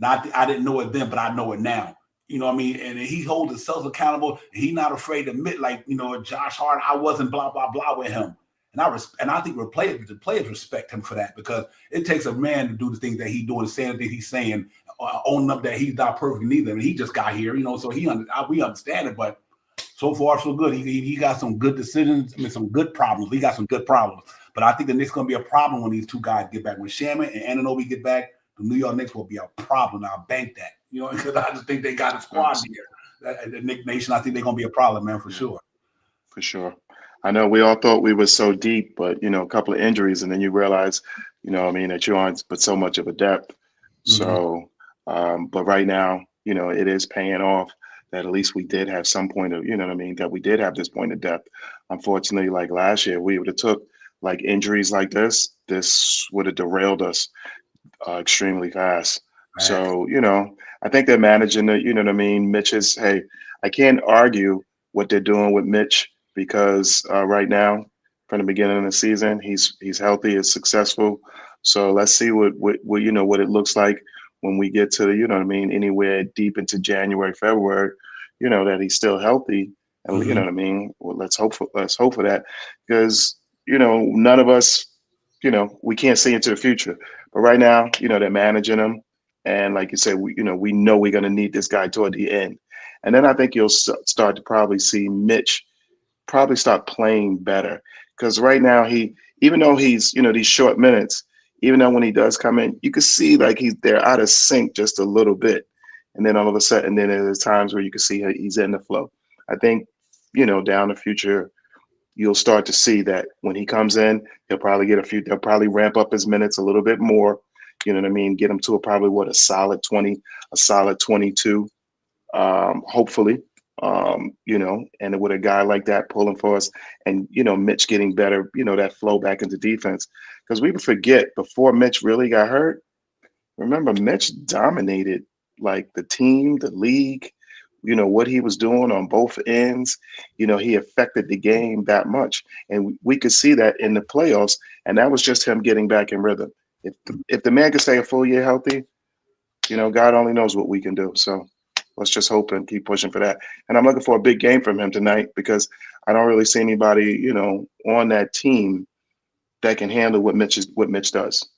And I didn't know it then, but I know it now. You know what I mean? And he holds himself accountable. And he's not afraid to admit, like, you know, Josh Hart, I wasn't blah, blah, blah with him. And I think the players respect him for that, because it takes a man to do the things that he's doing, saying the things he's saying, owning up that he's not perfect neither. And he just got here, you know, so we understand it. But so far, so good. He got some good decisions. I mean, some good problems. He got some good problems. But I think the Knicks going to be a problem when these two guys get back. When Shamit and Anunoby get back, the New York Knicks will be a problem. I'll bank that. You know, because I just think they got a squad here. The Knick Nation, I think they're going to be a problem, man, for sure. For sure. I know we all thought we were so deep, but, you know, a couple of injuries, and then you realize, you know, I mean, that you aren't but so much of a depth. Mm-hmm. So, but right now, you know, it is paying off that at least we did have some point of, you know what I mean, that we did have this point of depth. Unfortunately, like last year, we would have took like injuries like this would have derailed us extremely fast. Right. So, you know, I think they're managing it, you know what I mean? Mitch is, hey, I can't argue what they're doing with Mitch, because right now, from the beginning of the season, he's healthy, is successful. So let's see what you know, what it looks like when we get to, you know what I mean, anywhere deep into January, February, you know, that he's still healthy. And you know what I mean? Well, let's hope for that, because, you know, none of us, you know, we can't see into the future. But right now, you know, they're managing him. And like you said, we know we're going to need this guy toward the end. And then I think you'll start to probably see Mitch probably start playing better, because right now even though he's, you know, these short minutes, even though when he does come in, you can see like they're out of sync just a little bit. And then all of a sudden, then there's times where you can see he's in the flow. I think, you know, down the future, you'll start to see that when he comes in, he'll probably they'll probably ramp up his minutes a little bit more. You know what I mean? Get him to probably a solid 20, a solid 22, hopefully. You know, and with a guy like that pulling for us, and, you know, Mitch getting better, you know, that flow back into defense. Because we forget, before Mitch really got hurt, remember, Mitch dominated like the team, the league, you know, what he was doing on both ends. You know, he affected the game that much. And we could see that in the playoffs. And that was just him getting back in rhythm. If the man can stay a full year healthy, you know, God only knows what we can do. So let's just hope and keep pushing for that. And I'm looking for a big game from him tonight, because I don't really see anybody, you know, on that team that can handle what Mitch does.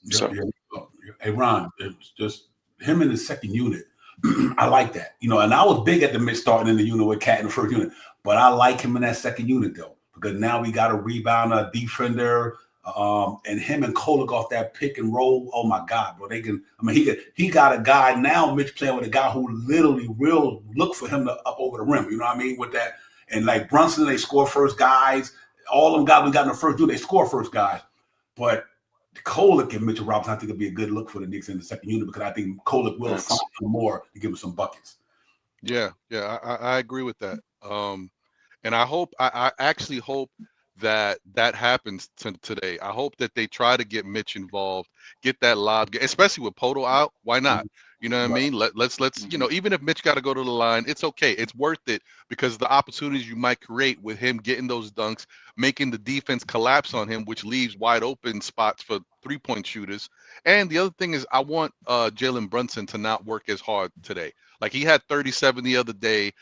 So. Hey, Ron, it's just him in the second unit. I like that. You know, and I was big at the Mitch starting in the unit with Cat in the first unit, but I like him in that second unit, though. because now we got a rebounder, a defender, and him and Kolek off that pick and roll. Oh my God, bro! He got a guy now, Mitch, playing with a guy who literally will look for him to up over the rim. You know what I mean? With that, and like Brunson, they score first guys. All them guys we got in the first dude, they score first guys. But Kolek and Mitchell Robinson, I think it'd be a good look for the Knicks in the second unit because I think Kolek will find more to give him some buckets. Yeah, I agree with that. And I actually hope that happens today. I hope that they try to get Mitch involved, get that lob, especially with Poto out. Why not? You know what I mean? Let's you know, even if Mitch got to go to the line, it's okay. It's worth it because the opportunities you might create with him getting those dunks, making the defense collapse on him, which leaves wide open spots for 3-point shooters. And the other thing is, I want Jalen Brunson to not work as hard today. Like he had 37 the other day.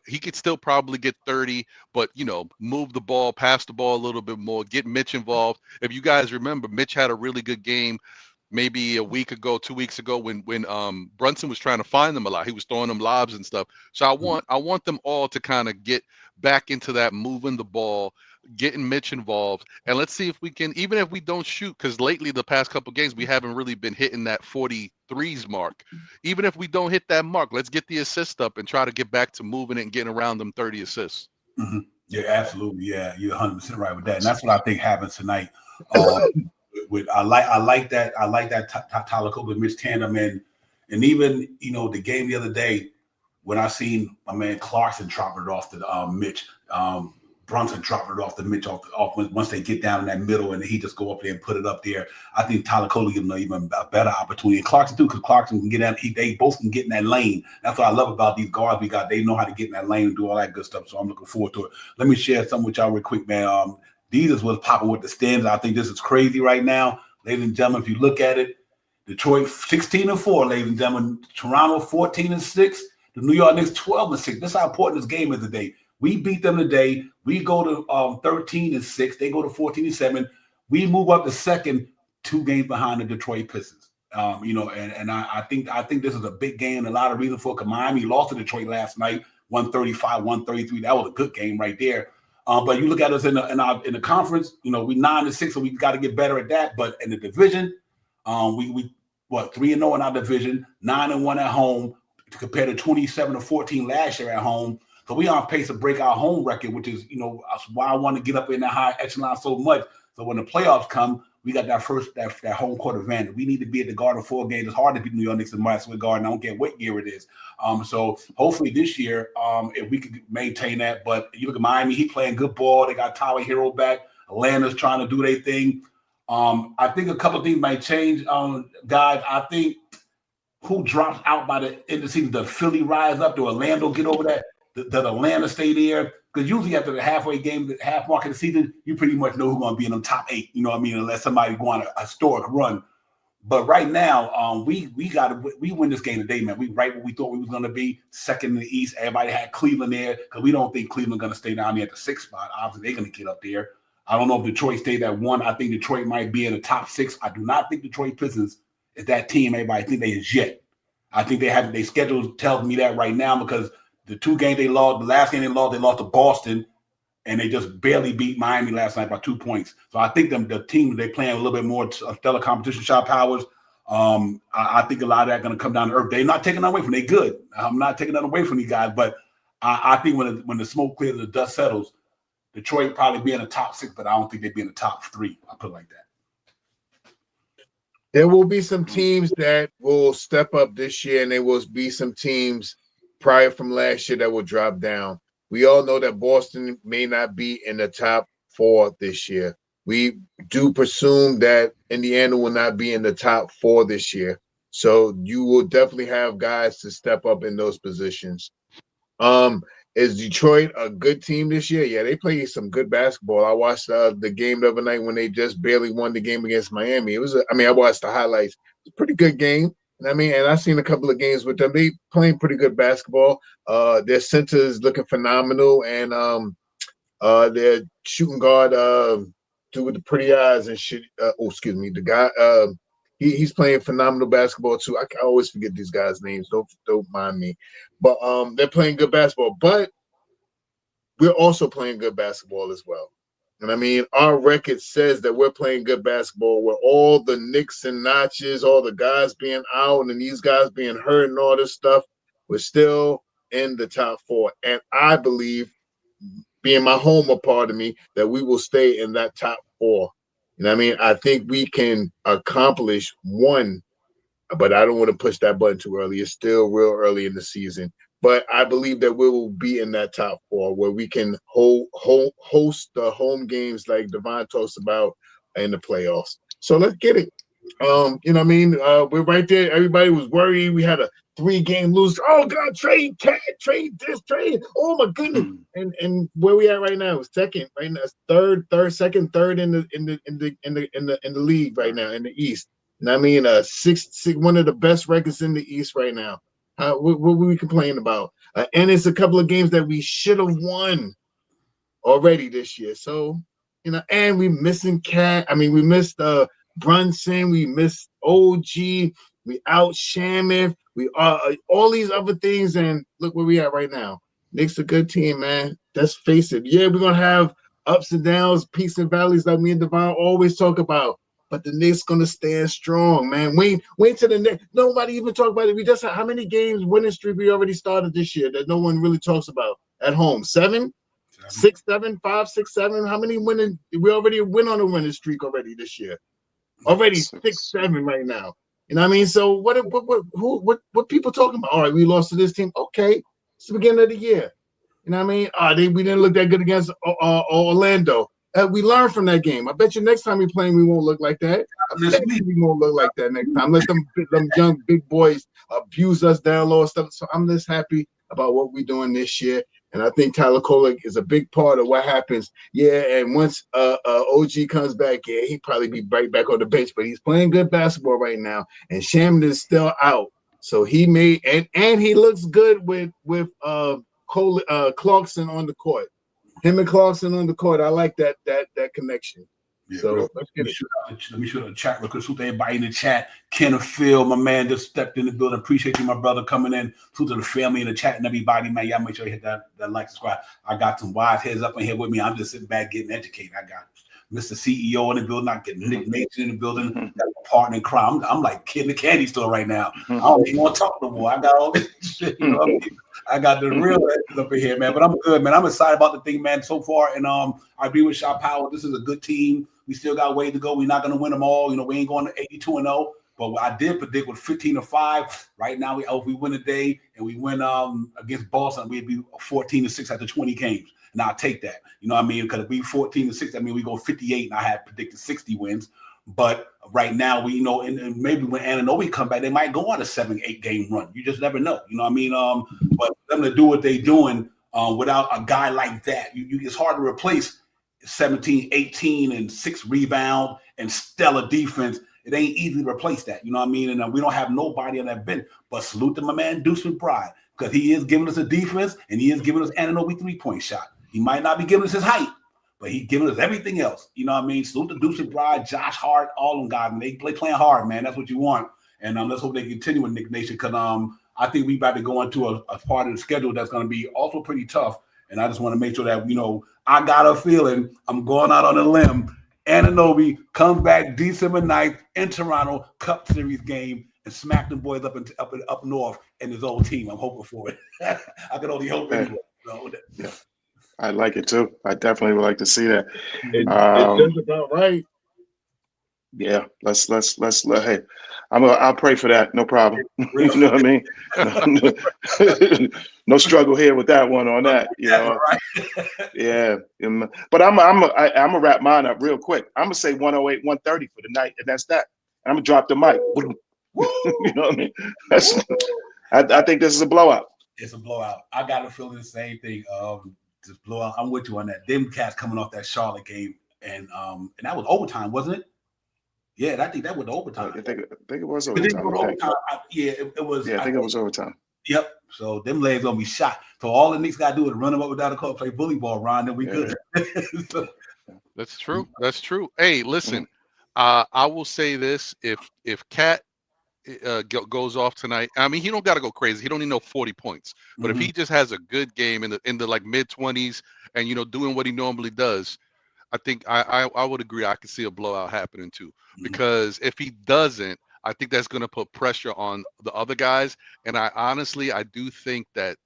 He could still probably get 30, but you know, move the ball, pass the ball a little bit more, get Mitch involved. If you guys remember, Mitch had a really good game maybe a week ago, 2 weeks ago when Brunson was trying to find them a lot. He was throwing them lobs and stuff. So I want them all to kind of get back into that, moving the ball, getting Mitch involved, and let's see if we can, even if we don't shoot, because lately the past couple games we haven't really been hitting that 43s mark. Even if we don't hit that mark, let's get the assist up and try to get back to moving it and getting around them 30 assists. Mm-hmm. Yeah, absolutely. Yeah, you're 100% right with that, and that's what I think happens tonight. I like that Tyler Cook with Mitch tandem, and even the game the other day when I seen my man Clarkson drop it off to Mitch. Brunson dropped it off the Mitch off once they get down in that middle, and he just go up there and put it up there. I think Tyler Coley give him even a better opportunity. And Clarkson too, because Clarkson can get out. They both can get in that lane. That's what I love about these guards we got. They know how to get in that lane and do all that good stuff. So I'm looking forward to it. Let me share something with y'all real quick, man. These is what's popping with the stands. I think this is crazy right now, ladies and gentlemen. If you look at it, Detroit 16-4, ladies and gentlemen. Toronto 14-6. The New York Knicks 12-6. That's how important this game is today. We beat them today. We go to 13-6. They go to 14-7. We move up to second, 2 games behind the Detroit Pistons. And I think this is a big game. A lot of reason for it. Miami lost to Detroit last night, 135-133. That was a good game right there. But you look at us in the conference. We 9-6, so we got to get better at that. But in the division, we 3-0 in our division, 9-1 at home, compared to 27-14 last year at home. So we on pace to break our home record, which is, why I want to get up in that high echelon so much. So when the playoffs come, we got that home court advantage. We need to be at the Garden 4 games. It's hard to beat New York Knicks in Madison Square Garden. I don't care what year it is. So hopefully this year, if we could maintain that. But you look at Miami, he playing good ball. They got Tyler Hero back. Atlanta's trying to do their thing. I think a couple of things might change, guys. I think who drops out by the end of the season? Does Philly rise up? Do Orlando get over that? Does Atlanta stay there? Because usually after the halfway game, the half mark of the season, you pretty much know who's going to be in the top 8. You know what I mean? Unless somebody go on a historic run. But right now, we win this game today, man. We right where we thought we was going to be, second in the East. Everybody had Cleveland there because we don't think Cleveland going to stay down there at the 6th spot. Obviously, they're going to get up there. I don't know if Detroit stayed at 1. I think Detroit might be in the top 6. I do not think Detroit Pistons is that team everybody think they is yet. I think their schedule tells me that right now because the 2 games they lost, the last game they lost to Boston, and they just barely beat Miami last night by 2 points. So I think the team, they playing a little bit more stellar competition, shot powers. I think a lot of that going to come down to earth. They're not taking that away from them. They good. I'm not taking that away from these guys, but I think when the smoke clears and the dust settles, Detroit probably be in the top 6, but I don't think they'd be in the top 3. I'll put it like that. There will be some teams that will step up this year, and there will be some teams prior from last year that will drop down. We all know that Boston may not be in the top 4 this year. We do presume that Indiana will not be in the top 4 this year. So you will definitely have guys to step up in those positions. Is Detroit a good team this year? Yeah, they play some good basketball. I watched the game the other night when they just barely won the game against Miami. I watched the highlights. It's a pretty good game. And I've seen a couple of games with them. They playing pretty good basketball. Their center is looking phenomenal, and their shooting guard, dude with the pretty eyes and shit. The guy, he's playing phenomenal basketball too. I always forget these guys' names. Don't mind me. But they're playing good basketball. But we're also playing good basketball as well. And I mean, our record says that we're playing good basketball with all the nicks and notches, all the guys being out and these guys being hurt and all this stuff. We're still in the top 4. And I believe, being my homer part of me, that we will stay in that top 4. You know what I mean? I think we can accomplish one, but I don't want to push that button too early. It's still real early in the season. But I believe that we will be in that top 4 where we can host the home games like Devon talks about in the playoffs. So let's get it. You know what I mean? We're right there. Everybody was worried. We had a 3-game lose. Oh God, trade Cat, trade this, trade. Oh my goodness. And where we at right now is second, right now. It's third in the league right now in the East. And I mean, one of the best records in the East right now. What were we complaining about? And it's a couple of games that we should have won already this year. So, you know, and we missing Cat. I mean, we missed Brunson. We missed OG. We out Shamif. We are all these other things. And look where we at right now. Knicks a good team, man. Let's face it. Yeah, we're going to have ups and downs, peaks and valleys like me and Devon always talk about. But the Knicks gonna stand strong, man. Wait to the next. Nobody even talk about it. We just how many games winning streak we already started this year that no one really talks about at home? 7, 6, 7, 5, 6, 7. How many winning? We already went on a winning streak already this year. Already 6, 7 right now. You know what I mean? So what people talking about? All right, we lost to this team. Okay, it's the beginning of the year. You know what I mean? We didn't look that good against Orlando. We learned from that game. I bet you next time we play, we won't look like that. I bet you we won't look like that next time. Let them young big boys abuse us down low and stuff. So I'm just happy about what we're doing this year. And I think Tyler Kolek is a big part of what happens. Yeah, and once OG comes back, yeah, he'd probably be right back on the bench. But he's playing good basketball right now. And Shaman is still out. So he made and he looks good with Clarkson on the court. Him and Clarkson on the court. I like that connection. Yeah, so let's get it. Let me shoot the chat real quick. Salute to everybody in the chat. Kenneth Phil, my man, just stepped in the building. Appreciate you, my brother, coming in. Salute to the family in the chat and everybody, man. Y'all make sure you hit that like, subscribe. I got some wise heads up in here with me. I'm just sitting back getting educated. I got Mr. CEO in the building. I get Nick Nation in the building. Got a partner in crime. I'm like kid in the candy store right now. I don't even want to talk no more. I got all this shit. You know what I mean? I got the real edges up in here, man. But I'm good, man. I'm excited about the thing, man, so far. And I agree with Shaw Powell. This is a good team. We still got a way to go. We're not going to win them all. You know, we ain't going to 82-0. But I did predict with 15-5. Right now, if we win today and we win against Boston, we'd be 14-6 after 20 games. And I'll take that. You know what I mean? Because if we 14-6, I mean, we go 58, and I had predicted 60 wins. But right now, we know, and maybe when Anunoby come back, they might go on a 7-8 game run. You just never know. You know what I mean? But them to do what they're doing without a guy like that, it's hard to replace 17, 18, and 6 rebound and stellar defense. It ain't easy to replace that. You know what I mean? And we don't have nobody on that bench. But salute to my man Deuce McBride, because he is giving us a defense and he is giving us Anunoby 3-point shot. He might not be giving us his height, but he's giving us everything else. You know what I mean? Salute to Deuce McBride, Josh Hart, all them guys. They playing hard, man. That's what you want. And let's hope they continue with Nick Nation, because I think we about to go into a part of the schedule that's going to be also pretty tough. And I just want to make sure that, you know, I got a feeling, I'm going out on a limb. Anunoby comes back December 9th in Toronto, Cup Series game, and smack the boys up north and his old team. I'm hoping for it. I can only hope anyway. So, yeah. I like it too. I definitely would like to see that. It's just about right. Yeah, let's hey, I'll pray for that. No problem. You know what I mean? No struggle here with that one on that. You know, yeah. But I'm gonna wrap mine up real quick. I'm gonna say 108, 130 for the night, and that's that. I'm gonna drop the mic. You know what I mean? I think this is a blowout. It's a blowout. I got a feeling the same thing. Just blowout. I'm with you on that. Them cats coming off that Charlotte game, and that was overtime, wasn't it? Yeah, I think that was overtime. I think it was overtime. It was. Yeah, I think it was overtime. Yep. So them legs gonna be shot. So all the Knicks gotta do is run them up and down the court, play bully ball, Ron, then we good. That's true. That's true. Hey, listen, I will say this: if Cat goes off tonight, I mean, he don't got to go crazy. He don't need no 40 points. But if he just has a good game in the like mid-20s and doing what he normally does, I think I would agree. I could see a blowout happening too. Because if he doesn't, I think that's going to put pressure on the other guys. And I do think that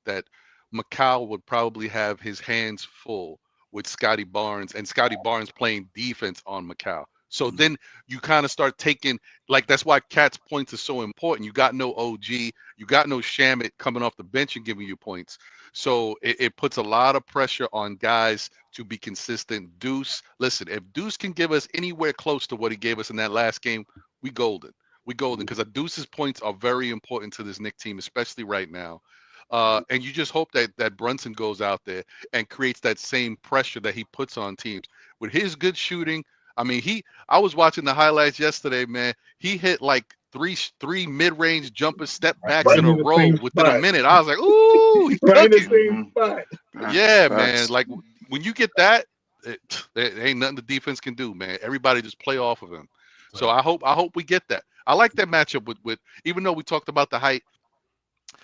Macau would probably have his hands full with Scotty Barnes, and Scotty Barnes playing defense on Macau. So then you kind of start taking, like, that's why Cat's points are so important. You got no OG, you got no Shamit coming off the bench and giving you points. So it puts a lot of pressure on guys to be consistent. Deuce, listen, if Deuce can give us anywhere close to what he gave us in that last game, we golden. We golden, because Deuce's points are very important to this Knicks team, especially right now. And you just hope that Brunson goes out there and creates that same pressure that he puts on teams. With his good shooting, I mean, I was watching the highlights yesterday, man. He hit like three mid-range jumper step backs in a row within a minute. I was like, ooh, he's Right in the cooking. same spot. Yeah, man. Like, when you get that, there ain't nothing the defense can do, man. Everybody just play off of him. So I hope we get that. I like that matchup with even though we talked about the height,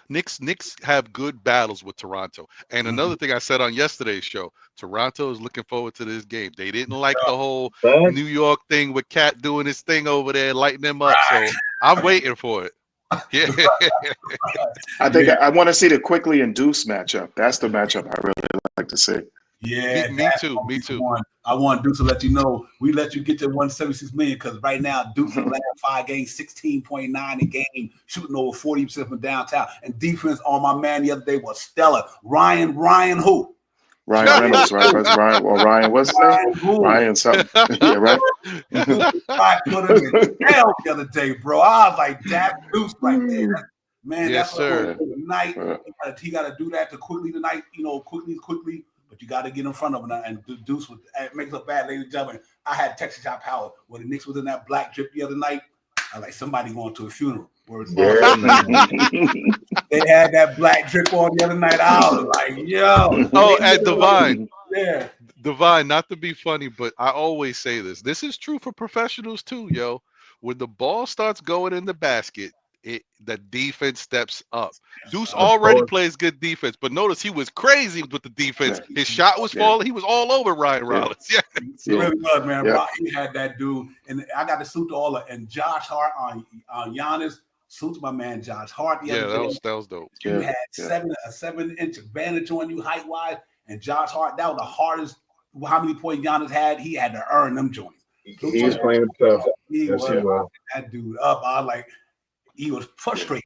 Knicks have good battles with Toronto. And another thing I said on yesterday's show, Toronto is looking forward to this game. They didn't like the whole New York thing with Cat doing his thing over there, lighting them up. So I'm waiting for it. Yeah. I think I want to see the Quickly and Deuce matchup. That's the matchup I really like to see. Yeah, me too. Me too. I want Deuce to let you know we let you get to 176 million because right now Deuce in the last 5 games, 16.9 a game, shooting over 40% from downtown, and defense on my man the other day was stellar. Ryan who? Ryan Reynolds, right? Ryan, what's his name? Ryan something. Yeah, right. I put him in hell the other day, bro. I was like, that Deuce right there. Man, yes, that's sir. Tonight. He got to do that to quickly tonight. Quickly. But you got to get in front of him and Deuce makes up bad, ladies and gentlemen. I had Texas Shot Power when the Knicks was in that black drip the other night. I was like, somebody going to a funeral. Yeah, man. They had that black drip on the other night. I was like, yo. Oh, and Divine. Yeah. Divine, not to be funny, but I always say this. This is true for professionals too, yo. When the ball starts going in the basket, the defense steps up. Deuce already plays good defense, but notice he was crazy with the defense. His shot was falling. He was all over Ryan Rollins. Yeah. He really was, man. Yeah. He had that dude. And I got to salute to all of and Josh Hart on Giannis. Salute to my man Josh Hart. That was dope. He had a 7-inch advantage on you height-wise. And Josh Hart, that was the hardest. How many points Giannis had? He had to earn them joints. He was playing himself. That dude up. I was like, he was frustrating.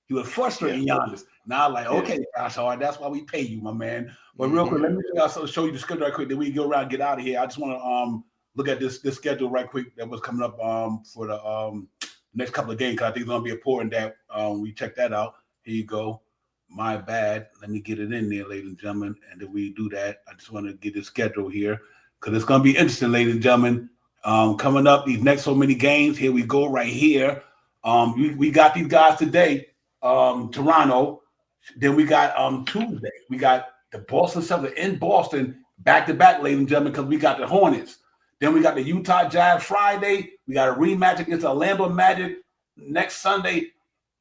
He was frustrating Giannis. Now I'm like, okay, Josh Hart, that's why we pay you, my man. But real quick, let me also show you the schedule right quick. Then we go around and get out of here. I just want to look at this schedule right quick that was coming up for the next couple of games. Because I think it's going to be important that we check that out. Here you go. My bad. Let me get it in there, ladies and gentlemen. And then we do that. I just want to get the schedule here because it's going to be interesting, ladies and gentlemen. Coming up, these next so many games. Here we go right here. We got these guys today, Toronto. Then we got Tuesday. We got the Boston Celtics in Boston back-to-back, ladies and gentlemen, because we got the Hornets. Then we got the Utah Jazz Friday. We got a rematch against the Orlando Magic next Sunday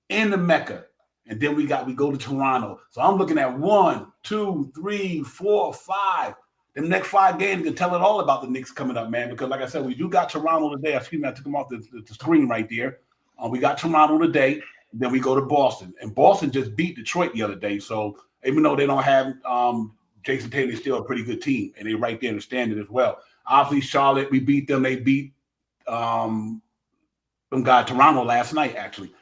in the Mecca. And then we go to Toronto. So I'm looking at 1, 2, 3, 4, 5. The next 5 games can tell it all about the Knicks coming up, man. Because like I said, we do got Toronto today. Excuse me, I took them off the screen right there. We got Toronto today. Then we go to Boston. And Boston just beat Detroit the other day. So even though they don't have Jason Taylor, still a pretty good team. And they're right there in the standing as well. Obviously, Charlotte, we beat them. They beat them guy Toronto last night, actually.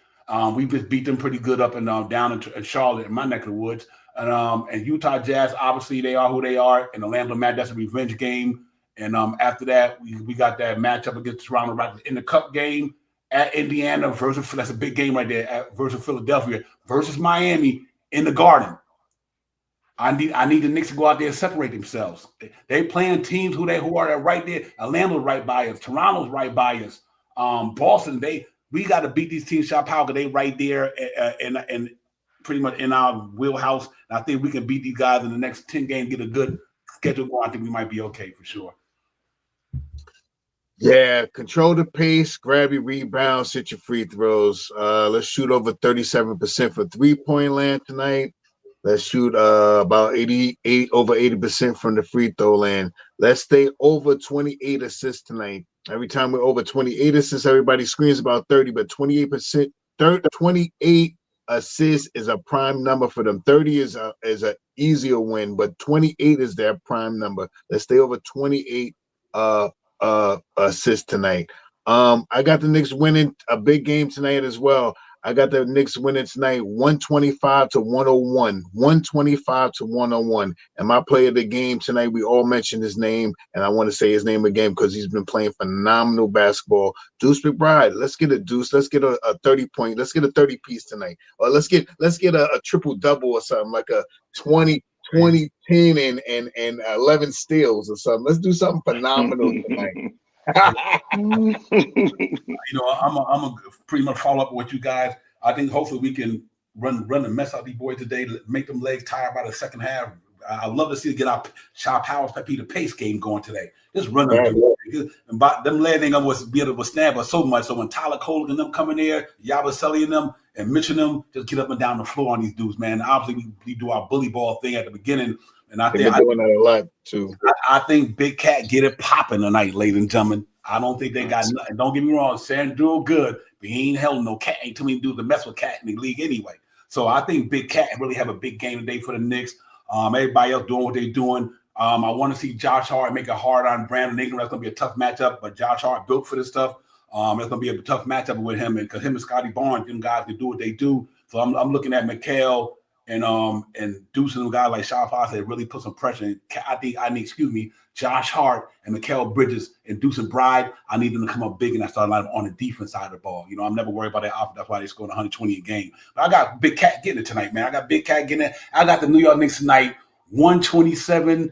We just beat them pretty good up and down in Charlotte, in my neck of the woods. And Utah Jazz, obviously, they are who they are. And Orlando Magic, that's a revenge game. And after that, we got that matchup against Toronto Raptors in the Cup game at Indiana versus, that's a big game right there, versus Philadelphia versus Miami in the Garden. I need the Knicks to go out there and separate themselves. They playing teams who are right there. Orlando's right by us. Toronto's right by us. Boston, we got to beat these teams shot power because they right there and pretty much in our wheelhouse. And I think we can beat these guys in the next 10 games, get a good schedule going. I think we might be okay for sure. Yeah, control the pace, grab your rebounds, hit your free throws. Let's shoot over 37% for 3-point land tonight. Let's shoot about 80% from the free throw land. Let's stay over 28 assists tonight. Every time we're over 28 assists, everybody screams about 30, but 28%, 28 assists is a prime number for them. 30 is a easier win, but 28 is their prime number. Let's stay over 28 assists tonight. I got the Knicks winning a big game tonight as well. I got the Knicks winning tonight 125-101. 125-101. And my player of the game tonight, we all mentioned his name, and I want to say his name again because he's been playing phenomenal basketball. Deuce McBride. Let's get a deuce. Let's get a 30-point. Let's get a 30-piece tonight. Or let's get a triple-double or something, like a 20, 10, and 11 steals or something. Let's do something phenomenal tonight. I'm a pretty much follow up with what you guys. I think hopefully we can run the mess out of these boys today, make them legs tired by the second half. I'd love to see get our Shaw Powers Pepe pace game going today. Just run them. And by them legs ain't gonna be able to withstand but so much. So when Tyler Cole and them come in there, Yabusele and them and Mitch and them, just get up and down the floor on these dudes, man. Obviously we do our bully ball thing at the beginning. And I think they're doing that a lot too. I think Big Cat get it popping tonight, ladies and gentlemen. I don't think they got nothing. Don't get me wrong, Sandro good, but he ain't held no Cat. Ain't too many dudes to mess with Cat in the league anyway. So I think Big Cat really have a big game today for the Knicks. Everybody else doing what they're doing. I want to see Josh Hart make it hard on Brandon Ingram. That's going to be a tough matchup, but Josh Hart built for this stuff. It's going to be a tough matchup with him, and because him and Scotty Barnes, them guys can do what they do. So I'm looking at Mikal and Deuce and guys like Shaw Fox that really put some pressure in. I need Josh Hart and Mikal Bridges and Deuce and Bride. I need them to come up big in that starting lineup on the defense side of the ball. You know, I'm never worried about that offense. That's why they scored 120 a game. But I got Big Cat getting it tonight, man. I got Big Cat getting it. I got the New York Knicks tonight, 127-110.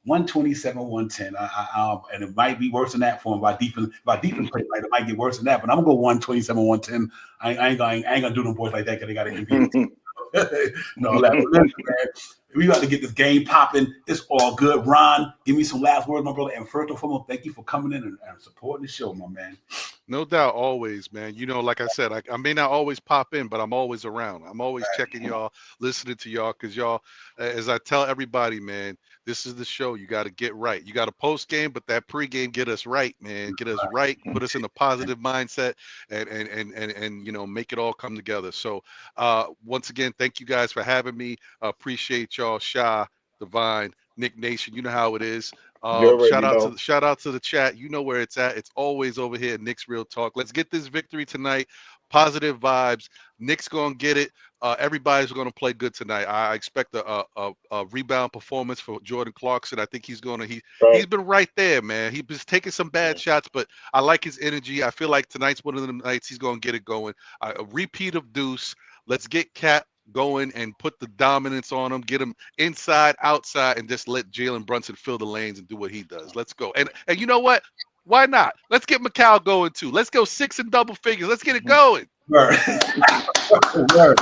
127-110. And it might be worse than that for him. By defense play like it might get worse than that. But I'm gonna go 127-110. I ain't gonna do them boys like that because they got an MVP. No, man. We got to get this game popping. It's all good. Ron, give me some last words, my brother. And first and foremost, thank you for coming in and supporting the show, my man. No doubt, always, man. You know, like I said, I may not always pop in, but I'm always around. I'm always checking y'all, listening to y'all, because y'all, as I tell everybody, man, this is the show. You got to get right. You got to post game, but that pregame get us right, man. Get us right, put us in a positive mindset, and you know, make it all come together. So, once again, thank you guys for having me. Appreciate y'all, Shy, Divine, Nick Nation. You know how it is. Shout out to the chat. You know where it's at. It's always over here at Knicks Real Talk. Let's get this victory tonight. Positive vibes. Knicks gonna get it. Everybody's gonna play good tonight. I expect a rebound performance for Jordan Clarkson. I think he's been right there, man. He's been taking some bad shots, but I like his energy. I feel like tonight's one of the nights he's gonna get it going. A repeat of Deuce. Let's get Cat going and put the dominance on him, get him inside, outside, and just let Jalen Brunson fill the lanes and do what he does. Let's go. And you know what? Why not? Let's get Mikal going too. Let's go 6 in double figures. Let's get it going. Word. That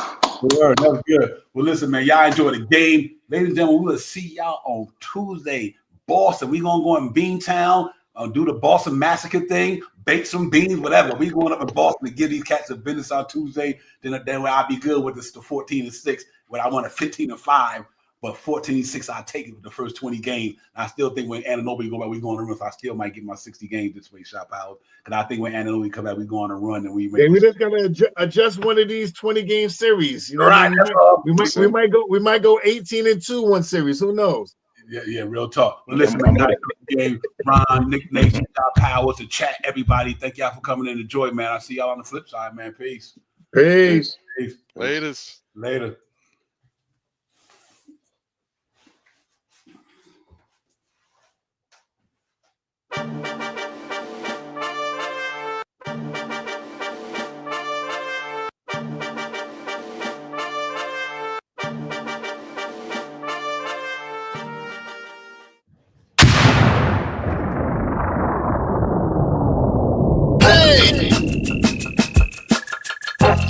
was good. Well, listen, man, y'all enjoy the game. Ladies and gentlemen, we'll see y'all on Tuesday. Boston, we going to go in Beantown, do the Boston Massacre thing, bake some beans, whatever. We going up in Boston to give these cats a business on Tuesday. Then I'll be good with this, the 14-6, when I want a 15-5. But 14-6, I'll take it for the first 20 games. And I still think when Anunoby go back, we go on a run. So I still might get my 60 games this way, Shop House. Because I think when Anunoby come back, we go on a run and we just gotta adjust one of these 20-game series. You know, right? We might go 18-2 one series. Who knows? Yeah, real talk. Well, listen, man, game, Ron, Nick Nation, Shop Powers, the chat, everybody. Thank y'all for coming in. Enjoy, man. I'll see y'all on the flip side, man. Peace. Later.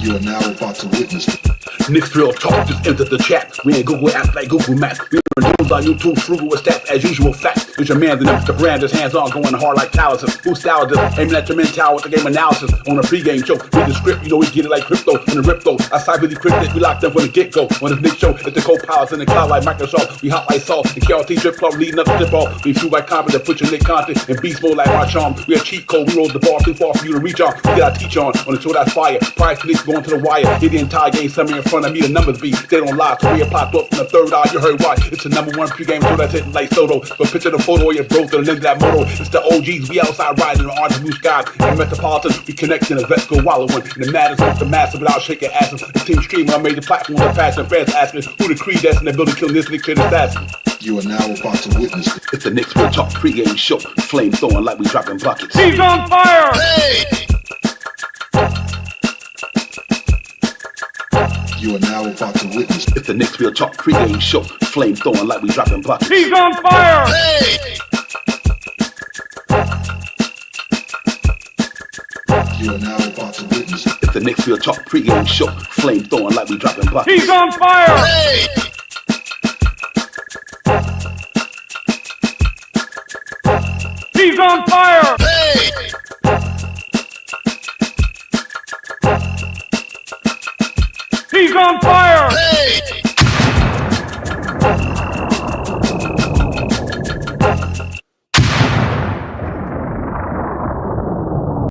You are now about to witness. Knicks Real Talk just entered the chat. We ain't Google apps like Google Maps. We are news on YouTube, frugal with stats as usual. Facts. It's your man, the brand, his hands on, going hard like calluses. Who's style just aiming at your mental with the game analysis on a pregame show. Read the script, you know we get it like crypto in the ripto. I side really cryptic, we locked them from the get-go. On the Nick show, it's the co-pilots in the cloud like Microsoft. We hot like salt, the KRT drip club leading up to dip off. We fuel like confident, put your Nick content in beast mode like our charm. We a cheat code, we roll the bar too far for you to reach on. We get our teach on the show that's fire. Prior to this going to the wire. Hit the entire game, somewhere in front of me, the numbers be. They don't lie, so we popped up from the third eye, you heard why. It's the #1 pregame show that's hitting like Soto. But picture the photo of your bro to the link that moto. It's the OGs, we outside riding in the orange blue sky. In Metropolitan, we connect in the vets go wallowing. And the matters with the massive without shaking asses. The team streaming on major platforms of passion. Fans asking who the creed that's in the building killing this Nick shit assassin. You are now about to witness. It's the Knicks Real Talk pregame show. Flame throwing like we dropping buckets. He's on fire! You are now about to witness. It's the Knicks Real Talk pregame show. Flame throwing like we dropping buckets. He's on fire! You are now about to witness. It's the Knicks Real Talk pregame show. Flame throwing like we dropping buckets. He's on fire! He's on fire! He's on fire!